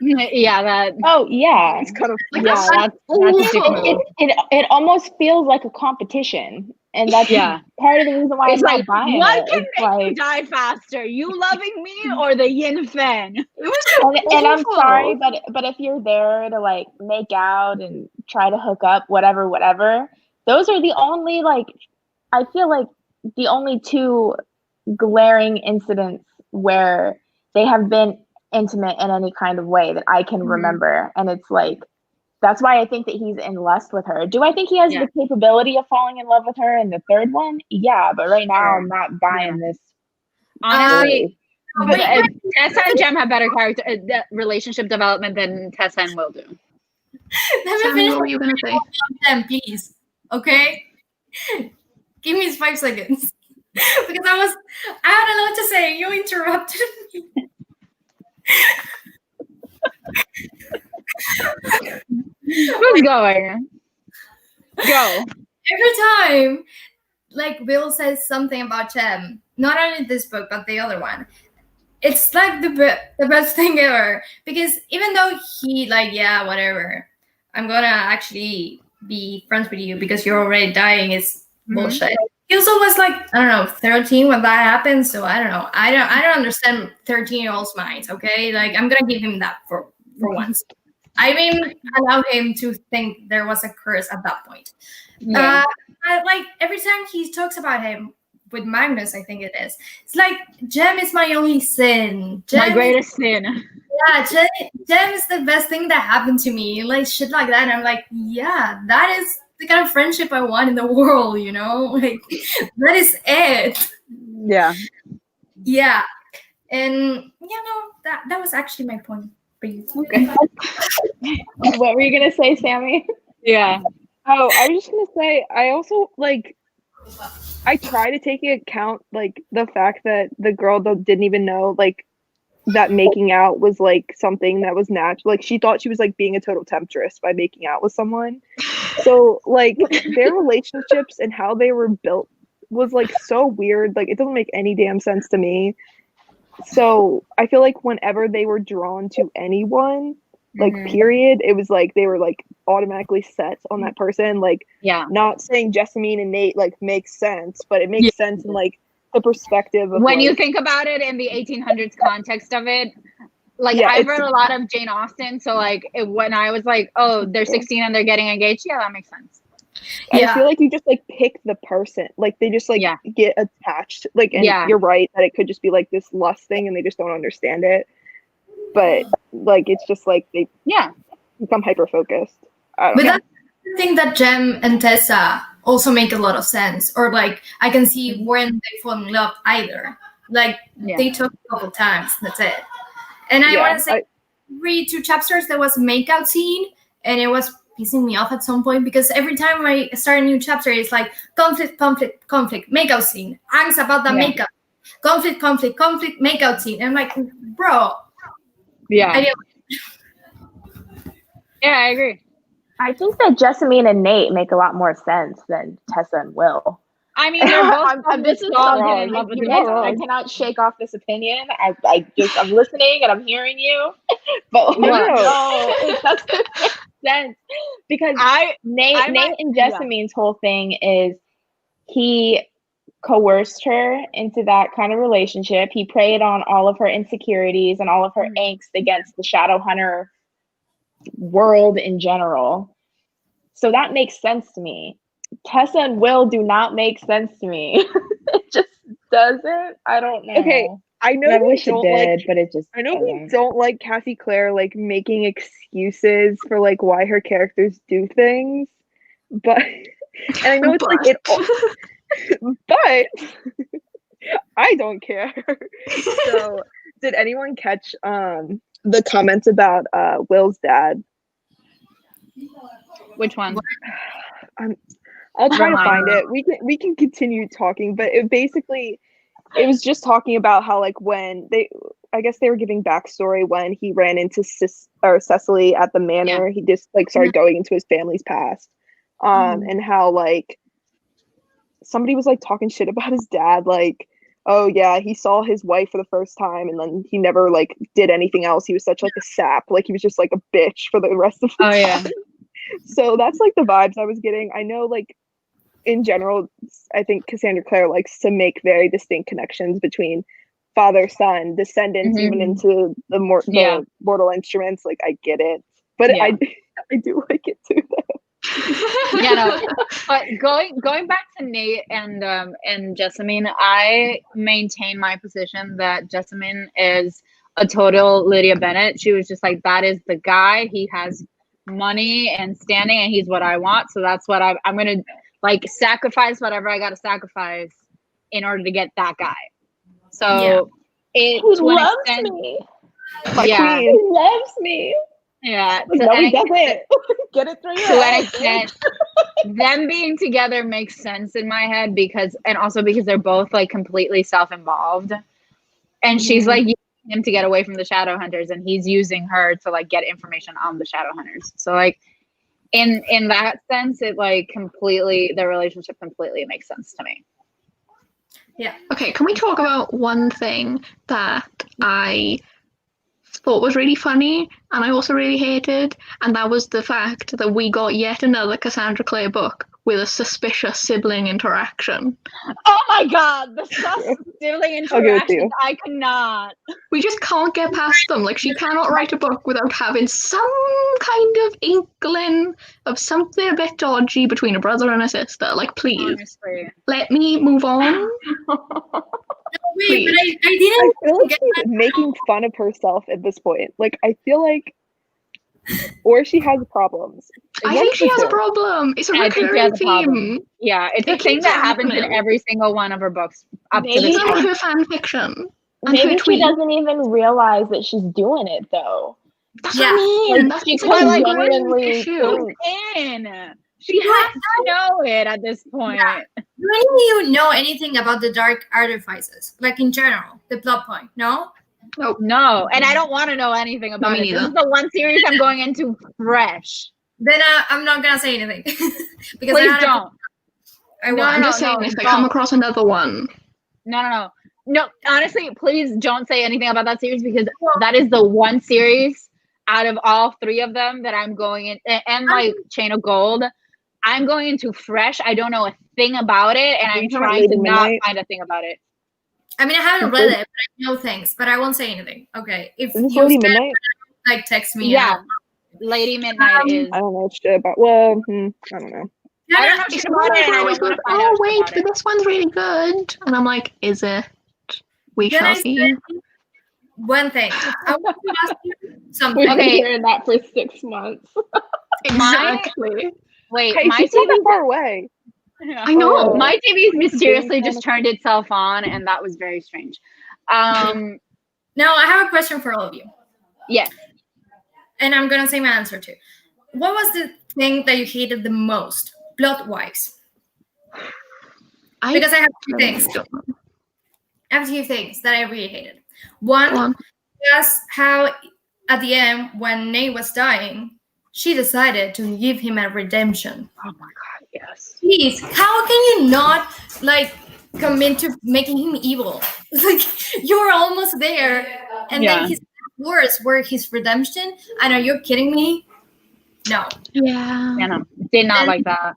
That. Oh yeah, it's kind of like, that's a dick move. It almost feels like a competition, and that's part of the reason why it's I'm like, not buying what it. can make you die faster, you loving me or the yin fan? And I'm sorry, but if you're there to like make out and try to hook up, whatever, those are the only, like, I feel like the only two glaring incidents where they have been intimate in any kind of way that I can remember. And it's like, that's why I think that he's in lust with her. Do I think he has the capability of falling in love with her in the third one? Yeah, but right now I'm not buying this. Honestly, but Tessa and Jem have better character relationship development than Tessa and Will do. Let me finish what you were going to say. Them, please. Okay? Give me 5 seconds. Because I had a lot to say. You interrupted me. Who's going? Go. Every time, like, Will says something about Jem, not only this book, but the other one, it's like the best thing ever. Because even though he, like, yeah, whatever, I'm gonna actually be friends with you because you're already dying, is bullshit. He also was like, I don't know, 13 when that happened. So I don't know. I don't understand 13-year-olds' minds. Okay, like, I'm gonna give him that for once. I mean, allow him to think there was a curse at that point. Like, every time he talks about him with Magnus, I think it is, it's like, Jem is my only sin. My greatest sin. Yeah, Jem is the best thing that happened to me. Like, shit like that. And I'm like, yeah, that is the kind of friendship I want in the world, you know? Like, that is it. Yeah. Yeah. And, that was actually my point. Okay. What were you gonna say, Sammy? Yeah. Oh, I was just gonna say, I also, like, I try to take into account, like, the fact that the girl didn't even know, like, that making out was, like, something that was natural. Like, she thought she was, like, being a total temptress by making out with someone. So, like, their relationships and how they were built was, like, so weird. Like, it doesn't make any damn sense to me. So I feel like whenever they were drawn to anyone, like, period, it was like they were, like, automatically set on that person. Like, not saying Jessamine and Nate, like, makes sense, but it makes sense in, like, the perspective of, when like, you think about it in the 1800s context of it. Like, I've read a lot of Jane Austen, so, like, when I was like, oh, they're 16 and they're getting engaged, that makes sense. I feel like you just like pick the person, like they just like get attached, like, and you're right that it could just be like this lust thing and they just don't understand it, but like it's just like they become hyper focused. I don't know. That's the thing that Jem and Tessa also make a lot of sense, or like I can see when they fall in love either. Like they took a couple times, that's it. And I want to say, read 2 chapters, there was a makeout scene, and it was pissing me off at some point because every time I start a new chapter, it's like conflict, makeout scene, angst about that makeup, conflict, makeout scene. And I'm like, bro. Yeah. I agree. I think that Jessamine and Nate make a lot more sense than Tessa and Will. I mean, they're both I'm just wrong. I cannot shake off this opinion. I'm listening and I'm hearing you, but no, it doesn't make sense because Nate and Jessamine's whole thing is he coerced her into that kind of relationship. He preyed on all of her insecurities and all of her angst against the Shadowhunter world in general. So that makes sense to me. Tessa and Will do not make sense to me. It just doesn't. I don't know. Okay, I know. I wish it did, but it just. I know we don't like Cassie Clare like making excuses for like why her characters do things, but and I know it's like it, but I don't care. So, did anyone catch the comments about Will's dad? Which one? I'll try to find it. We can continue talking, but it was just talking about how like when I guess they were giving backstory when he ran into Cecily at the manor. He just like started going into his family's past, and how like somebody was like talking shit about his dad, like, oh yeah, he saw his wife for the first time and then he never like did anything else. He was such like a sap, like he was just like a bitch for the rest of the time. So that's like the vibes I was getting. I know like in general, I think Cassandra Clare likes to make very distinct connections between father, son, descendants, even into the mortal instruments. Like I get it, but I do like it too though. But going back to Nate and Jessamine, I maintain my position that Jessamine is a total Lydia Bennett. She was just like, that is the guy. He has money and standing, and he's what I want. So that's what I'm gonna like sacrifice whatever I gotta sacrifice in order to get that guy. So it loves me. My queen. He loves me. Yeah. No, he doesn't. Get it through your head. To an extent, them being together makes sense in my head because they're both like completely self-involved, and she's like using him to get away from the Shadowhunters, and he's using her to like get information on the Shadowhunters. So like in that sense, it like their relationship completely makes sense to me. Yeah. Okay, can we talk about one thing that I thought was really funny and I also really hated, and that was the fact that we got yet another Cassandra Clare book with a suspicious sibling interaction. Oh my god, the sibling interactions, I cannot. We just can't get past them. Like, she cannot write a book without having some kind of inkling of something a bit dodgy between a brother and a sister. Like, please, honestly, let me move on. Wait, but I didn't. I feel like she's making fun of herself at this point. Like, I feel like, or she has problems. I think she has a problem. It's a recurring theme. Yeah, it's a thing that happens in every single one of her books. Maybe not her fan fiction. Maybe she doesn't even realize that she's doing it though. That's what I mean. She could genuinely She has to know it at this point. Yeah. Do any of you know anything about the Dark Artifices? Like in general, the plot point? No? No. And I don't want to know anything about it. This is the one series I'm going into fresh. Then I'm not going to say anything. Because please don't. I'm just saying if I come across another one. No, honestly, please don't say anything about that series because that is the one series out of all three of them that I'm going in, and like Chain of Gold, I'm going into fresh. I don't know a thing about it, and I'm trying to not find a thing about it. I mean, I haven't read it, but I know things, but I won't say anything. Okay, if you Midnight? Like text me. Yeah, Lady Midnight is. I don't know shit about. Well, I don't know. I don't know It's shit about it, and I always don't want goes, to find oh out wait, about but it. this one's really good. And I'm like, is it? We Can shall I see. say one thing? I want to ask you something. We've been Okay. hearing that for 6 months. Exactly. Wait, Hey, my she's not that TV. far away. I know. My TV mysteriously Doing just turned itself on, and that was very strange. Now, I have a question for all of you. Yes. And I'm going to say my answer too. What was the thing that you hated the most, plot-wise? Because I have two things. I have two things that I really hated. One was how, at the end, when Nate was dying, she decided to give him a redemption. Oh my god, yes. Please, how can you not commit to making him evil? Like, you were almost there, and then his words were his redemption. And are you kidding me? No. Yeah. Anna did not like that.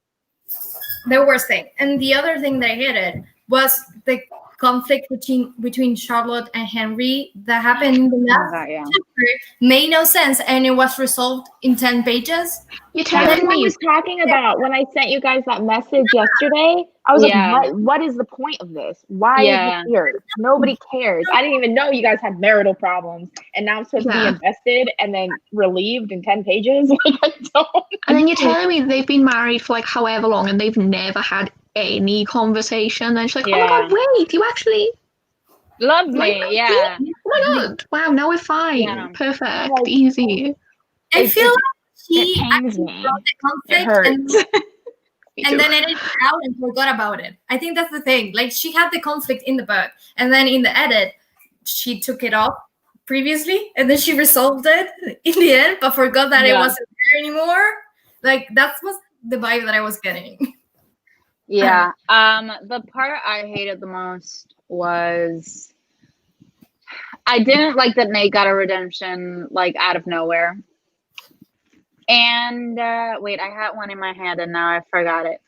The worst thing. And the other thing that I hated was the conflict between Charlotte and Henry that happened in the last chapter. Made no sense, and it was resolved in 10 pages. You're That's telling what I me was talking about when I sent you guys that message yesterday. I was like, what is the point of this? Why is it here? Nobody cares. I didn't even know you guys had marital problems, and now I'm supposed to be invested and then relieved in 10 pages. Like, I don't. And then you're telling me they've been married for like however long and they've never had any conversation. And she's like, oh my god, wait, you actually love me. Yeah. Oh my god. Wow, now we're fine. Perfect. Easy. I feel like she pains actually me. brought the conflict It hurts. and then edited it out and forgot about it. I think that's the thing. Like, she had the conflict in the book, and then in the edit, she took it off previously, and then she resolved it in the end, but forgot that it wasn't there anymore. Like, that was the vibe that I was getting. Yeah. The part I hated the most was I didn't like that Nate got a redemption like out of nowhere. And wait, I had one in my hand and now I forgot it.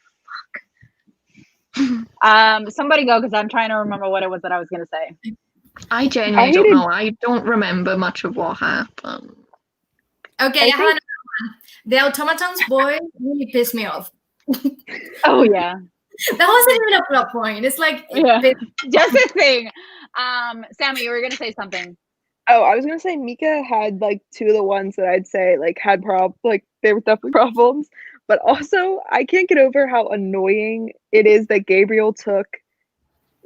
Fuck. Somebody go, because I'm trying to remember what it was that I was gonna say. I genuinely don't know. I don't remember much of what happened. Okay, I have another one. The automaton's boy really pissed me off. Oh yeah. That wasn't even a plot point. It's like just a thing. Sammy, you were gonna say something. Oh, I was gonna say Mica had like two of the ones that I'd say like had they were definitely problems. But also, I can't get over how annoying it is that Gabriel took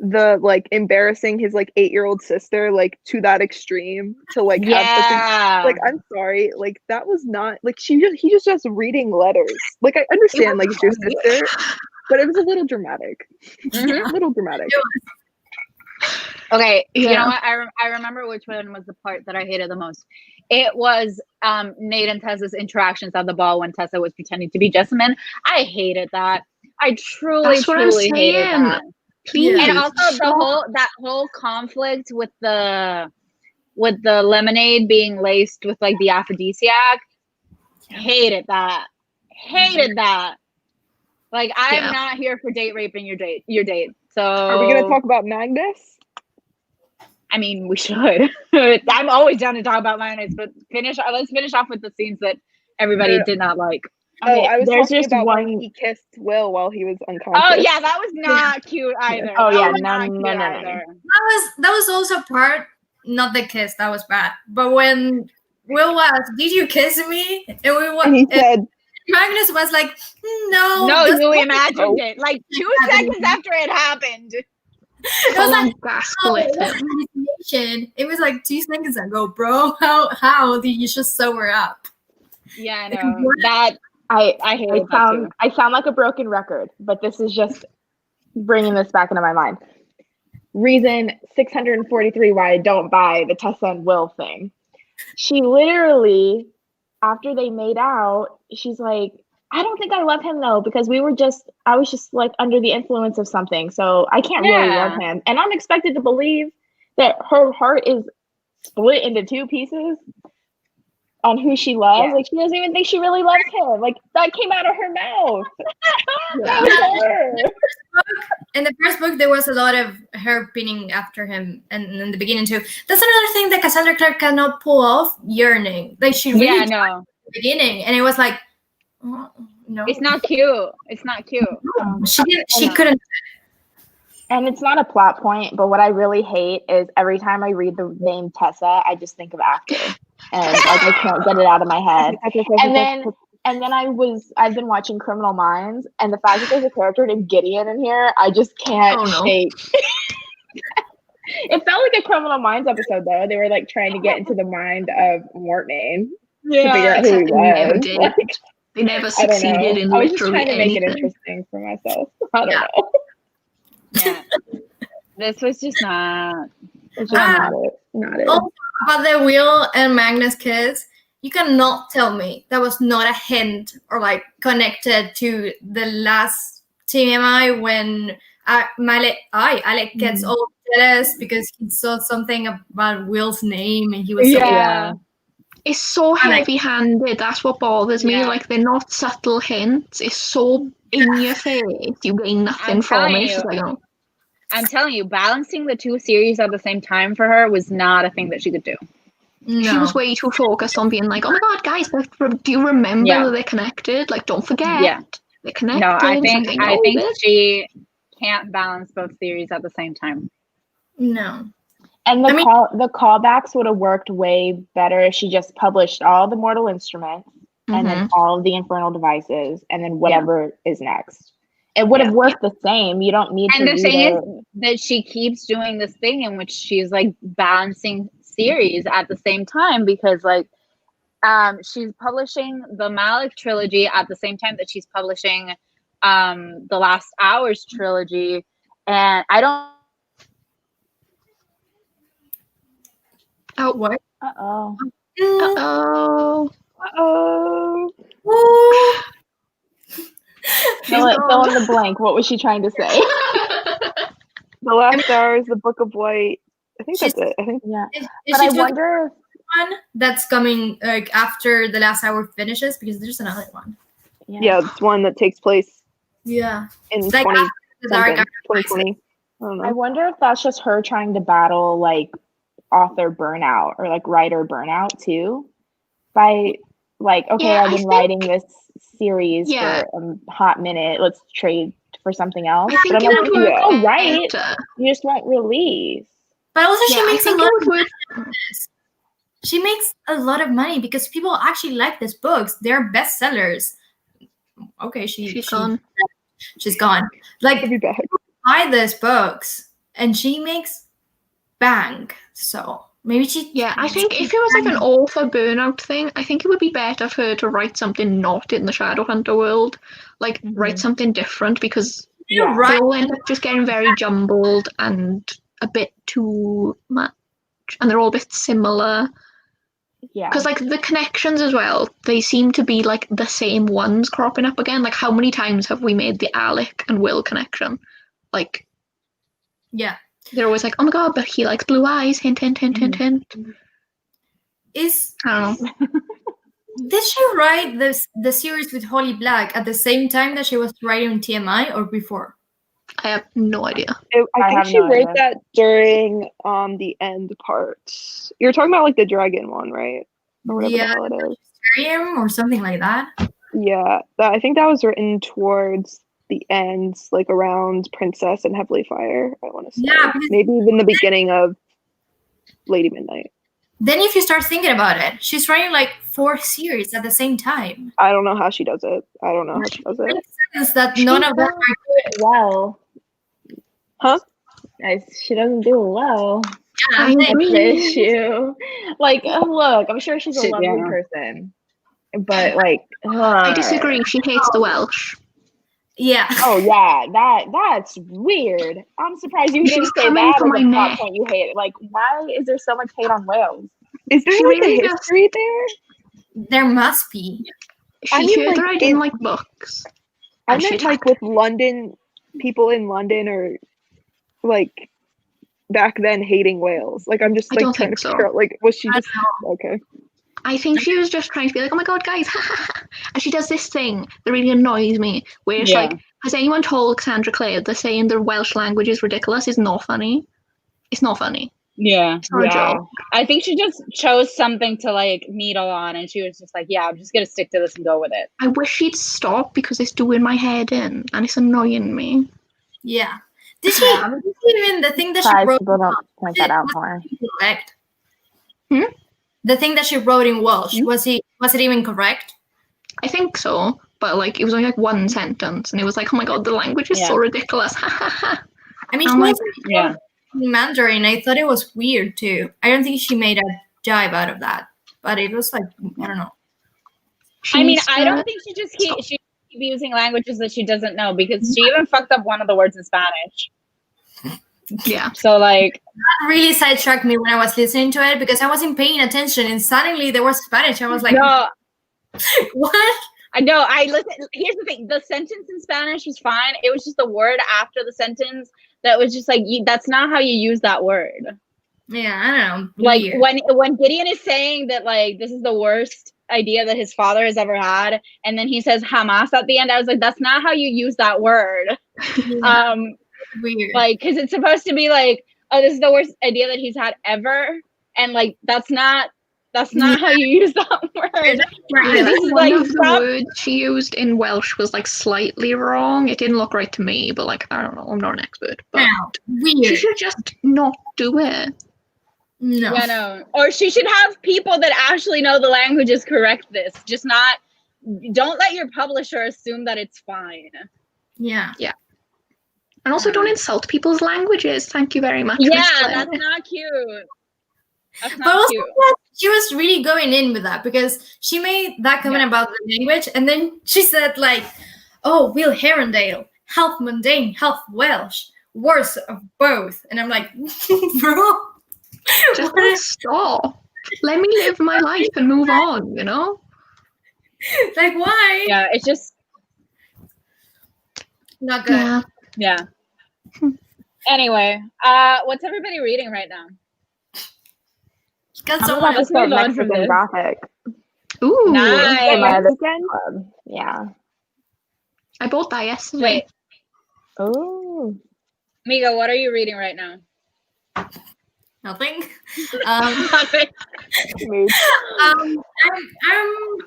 the like embarrassing his like 8-year-old sister like to that extreme to like have such a, like, I'm sorry, like that was not like he was just reading letters. Like, I understand like it's your sister, but it was a little dramatic. A little dramatic. Okay, you know what? I remember which one was the part that I hated the most. It was Nate and Tessa's interactions at the ball when Tessa was pretending to be Jessamine. I hated that. I truly hated that. Please. And also that whole conflict with the lemonade being laced with like the aphrodisiac. Hated that. Like, I'm not here for date raping your date. So are we gonna talk about Magnus? I mean, we should. I'm always down to talk about Magnus, but let's finish off with the scenes that everybody did not like. Okay, I was there's talking just about one. when he kissed Will while he was unconscious. Oh yeah, that was not cute either. Oh yeah, no. That was also part, not the kiss, that was bad. But when Will was, did you kiss me? And he said, Magnus was like, no. No, you imagined it. Like 2 seconds after it happened. It was like, it was like 2 seconds ago, bro. How did you just sew her up? Yeah, I know. That I hate that too. I sound like a broken record, but this is just bringing this back into my mind. Reason 643 why I don't buy the Tessa and Will thing. She literally, after they made out, she's like, I don't think I love him though, because I was just like under the influence of something. So I can't really love him. And I'm expected to believe that her heart is split into 2 pieces on who she loves. Yeah. Like, she doesn't even think she really loves him. Like, that came out of her mouth. That was her. In the first book, there was a lot of her pinning after him, and in the beginning too. That's another thing that Cassandra Clare cannot pull off, yearning. Like, she really tried at the beginning, and it was like, No, It's not cute. It's not cute. she didn't. She couldn't. And it's not a plot point, but what I really hate is every time I read the name Tessa, I just think of After, and like I can't get it out of my head. And then I've been watching Criminal Minds, and the fact that there's a character named Gideon in here, I just can't shake. It felt like a Criminal Minds episode, though. They were like trying to get into the mind of Mortmain to figure out who he was. They never succeeded in literally I was just trying to make anything. it interesting for myself. I don't know. Yeah. This was just not. It's just not it. Also, about the Will and Magnus kiss, you cannot tell me that was not a hint or like connected to the last TMI when Alec gets all jealous because he saw something about Will's name and he was It's so heavy-handed. That's what bothers me. Like, they're not subtle hints. It's so in your face. You gain nothing from it. It's like, I'm telling you, balancing the two series at the same time for her was not a thing that she could do. No. She was way too focused on being like, oh my god, guys, do you remember that they're connected? Like, don't forget. They're connected. No, I think she can't balance both theories at the same time. No. And the callbacks would have worked way better if she just published all the Mortal Instruments and then all of the Infernal Devices and then whatever is next. It would have worked the same. You don't need to. And the thing is that she keeps doing this thing in which she's like balancing series at the same time because like she's publishing the Malik trilogy at the same time that she's publishing the Last Hours trilogy, and I don't. Oh, what? Uh-oh. Fill in the blank. What was she trying to say? The Last Hours, the Book of White. I think that's it. I think But I wonder one that's coming like after the Last Hour finishes because there's another one. Yeah, it's one that takes place. Yeah. In like 2020. I don't know. I wonder if that's just her trying to battle like author burnout or like writer burnout too. By like, okay, I've been writing this series for a hot minute. Let's trade for something else. I think but right. You just won't release. But also she makes a lot of money. She makes a lot of money because people actually like these books. They're bestsellers. Okay, she's gone. She's gone. Like buy these books and she makes bank. So maybe she I think if it was like an author burnout thing, I think it would be better for her to write something not in the Shadowhunter world. Like write something different because they all end up just getting very jumbled and a bit too much, and they're all a bit similar. Yeah, because like the connections as well, they seem to be like the same ones cropping up again. Like how many times have we made the Alec and Will connection? Like, they're always like, oh my god, but he likes blue eyes. Hint, hint, hint, hint, hint. I don't know. Did she write the series with Holly Black at the same time that she was writing TMI or before? I have no idea. I think she wrote that during the end part. You're talking about like the dragon one, right? Or whatever the hell it is. Or something like that. Yeah, I think that was written towards the end, like around Princess and Heavenly Fire, I want to say. Yeah, maybe even the beginning of Lady Midnight. Then if you start thinking about it, she's writing like 4 series at the same time. I don't know how she does it. It makes sense that none of them are good. Well. Huh? She doesn't do well. I agree. The issue. Like, look, I'm sure she's a lovely person. But like I disagree. She hates the Welsh. Yeah. Oh yeah, that's weird. I'm surprised you didn't say that as a plot point you hate it. Like, why is there so much hate on Wales? Is there like a history there? There must be. She further I didn't like books. I meant like with London, people in London or like back then hating Wales. Like I'm just like trying to figure out like was she just okay? I think she was just trying to be like, oh my god, guys, and she does this thing that really annoys me, where it's like, has anyone told Cassandra Clare that saying the Welsh language is ridiculous is not funny? It's not funny. Yeah. Sorry, Joe. I think she just chose something to like needle on, and she was just like, "Yeah, I'm just gonna stick to this and go with it." I wish she'd stop because it's doing my head in and it's annoying me. Yeah. Did she even the thing that she Surprised wrote? people don't point that out more. Correct. Hmm? The thing that she wrote in Welsh, was it even correct? I think so, but like it was only like one sentence, and it was like, oh my god, the language is so ridiculous. I mean, I'm like, in Mandarin. I thought it was weird too. I don't think she made a jibe out of that, but it was like, I don't know. I mean, I don't think she just keep using languages that she doesn't know, because she even fucked up one of the words in Spanish. Yeah. So like, that really sidetracked me when I was listening to it, because I wasn't paying attention, and suddenly there was Spanish. I was like, no. What? I know. I listen. Here's the thing: the sentence in Spanish was fine. It was just the word after the sentence that was just like, that's not how you use that word. Yeah, I don't know. Like Weird. when Gideon is saying that like this is the worst idea that his father has ever had, and then he says "jamás" at the end, I was like, that's not how you use that word. Yeah. Weird. Like, because it's supposed to be like, oh, this is the worst idea that he's had ever, and like that's not how you use that word. I think one of the words she used in Welsh was like slightly wrong. It didn't look right to me, but like, I don't know, I'm not an expert. But weird. She should just not do it. No. Yeah, no. Or she should have people that actually know the languages correct this. Just not, don't let your publisher assume that it's fine. Yeah. Yeah. And also don't insult people's languages. Thank you very much. Yeah, that's not cute. That's not but also cute. She was really going in with that, because she made that comment about the language, and then she said like, oh, Will Herondale, half mundane, half Welsh, worst of both. And I'm like, bro, just stop. Let me live my life and move on, you know? Like, why? Yeah, it's just not good. Yeah. Anyway, what's everybody reading right now? Got I'm about to start Mexican Gothic. Ooh, nice. Yeah. I bought that yesterday. Wait. Oh. Mica, what are you reading right now? Nothing. Nothing. I'm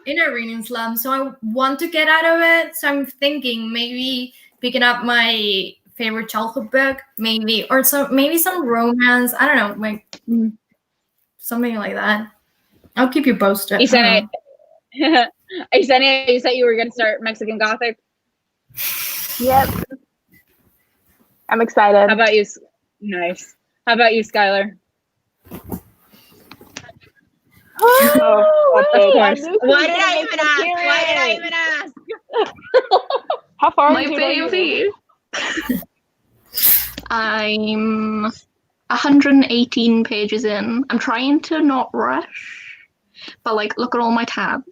in a reading slump, so I want to get out of it. So I'm thinking maybe picking up my favorite childhood book, maybe some romance. I don't know, like something like that. I'll keep you posted. Isania, you said you were going to start Mexican Gothic? Yep. I'm excited. How about you? Nice. How about you, Skylar? Of course. Why did I even ask? How far my baby? I'm 118 pages in. I'm trying to not rush, but like, look at all my tabs.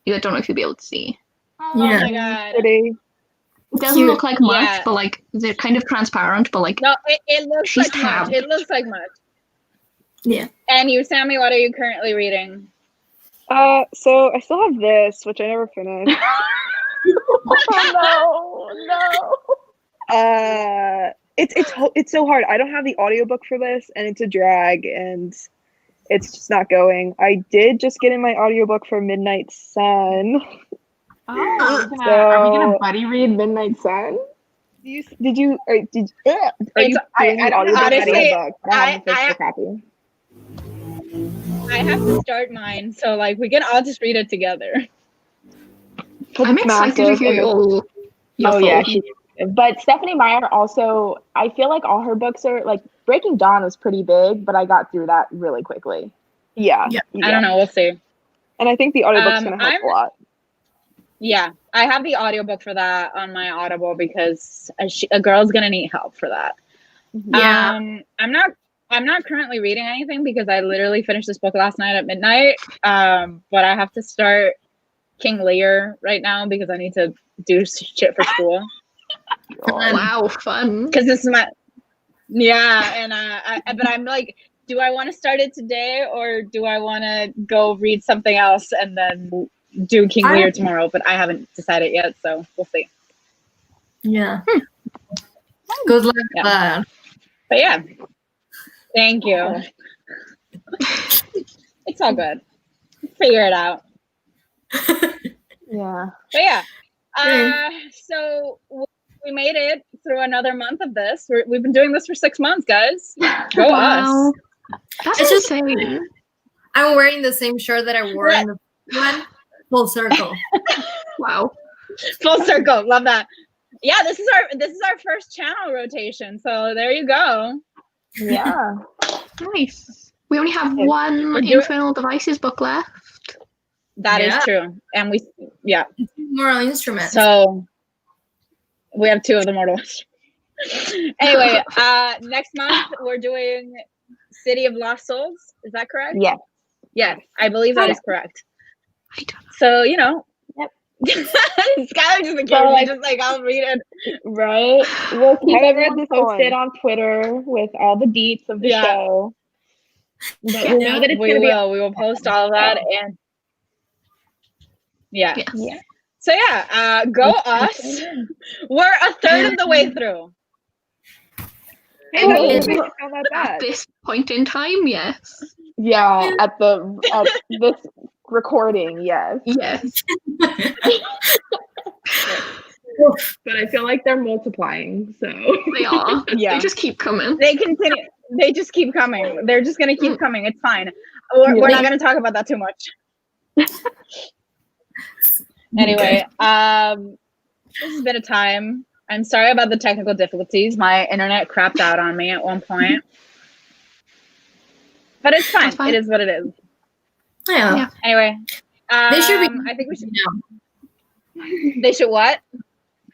I don't know if you'll be able to see. Oh my god. Pretty. It doesn't look like much, but like they're kind of transparent. But like, no, it looks she's like tabbed. much. It looks like much. Yeah. And you, Sammy, what are you currently reading? So I still have this, which I never finished. No. It's so hard. I don't have the audiobook for this, and it's a drag, and it's just not going. I did just get in my audiobook for Midnight Sun. Are we gonna buddy read Midnight Sun? Are you doing the audiobook? Honestly, I have the physical copy. I have to start mine, so like we can all just read it together. I'm excited to hear your thoughts. But Stephanie Meyer also, I feel like all her books are like Breaking Dawn was pretty big, but I got through that really quickly. Yeah. I don't know. We'll see. And I think the audiobook's going to help a lot. Yeah, I have the audiobook for that on my Audible because a girl's going to need help for that. Yeah. I'm not currently reading anything because I literally finished this book last night at midnight. But I have to start King Lear right now because I need to do shit for school. Wow, fun. Because this is my but I'm like, do I want to start it today or do I want to go read something else and then do King Lear tomorrow? But I haven't decided yet, so we'll see. Yeah. Good luck with that. But yeah, thank you. It's all good. Figure it out. Yeah. But yeah. So we made it through another month of this. We've been doing this for 6 months, guys. Go us. That's It's just- insane. I'm wearing the same shirt that I wore in the one. Full circle. Wow. Full circle. Love that. Yeah, this is our first channel rotation. So there you go. Yeah. Nice. We only have Okay. one We're doing- Infernal Devices book left. That is Yeah. true. And Moral instruments. so we have 2 of the mortal instruments. Anyway, next month we're doing City of Lost Souls. Is that correct? Yes. Yes, I believe that is correct. I don't know. So, you know. Yep. Skylar just So, like- just like, I'll read it. Right. We'll keep I read everyone this posted one. on Twitter with all the deets of the Yeah. show. But we know that it's We gonna be will post all of that and yeah. Yes. Yeah. So yeah, go us. We're a third of the way through. Hey, Oh. that doesn't sound that At bad. this point in time, yes. Yeah, at this recording, yes. Yes. But I feel like they're multiplying, so They are. Yeah. They just keep coming. They continue. They just keep coming. They're just gonna keep coming. It's fine. We're not gonna talk about that too much. Anyway, this has been a time. I'm sorry about the technical difficulties. My internet crapped out on me at one point. But it's fine. That's fine. It is what it is. Yeah. Yeah. Anyway, They should be. I think we should. now. They should what?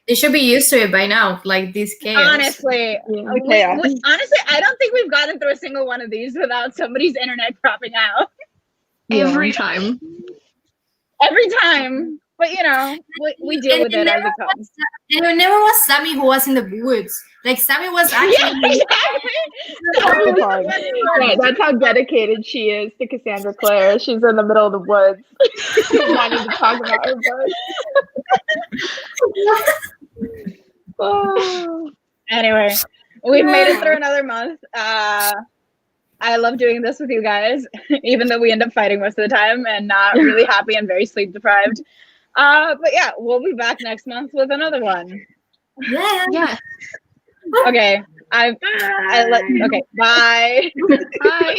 They should be used to it by now. Like this chaos. Honestly, honestly, I don't think we've gotten through a single one of these without somebody's internet cropping out Every time. every time. But you know, we deal with it as it comes. And it never was Sammy who was in the woods. Like Sammy was Yeah, actually. exactly. Right, that's how dedicated she is to Cassandra Clare. She's in the middle of the woods wanting to talk about her book. Oh. Anyway, we've made it through another month. I love doing this with you guys, even though we end up fighting most of the time and not really happy and very sleep deprived. But yeah, we'll be back next month with another one. Yeah. Yeah. Okay. Okay. Bye. Bye.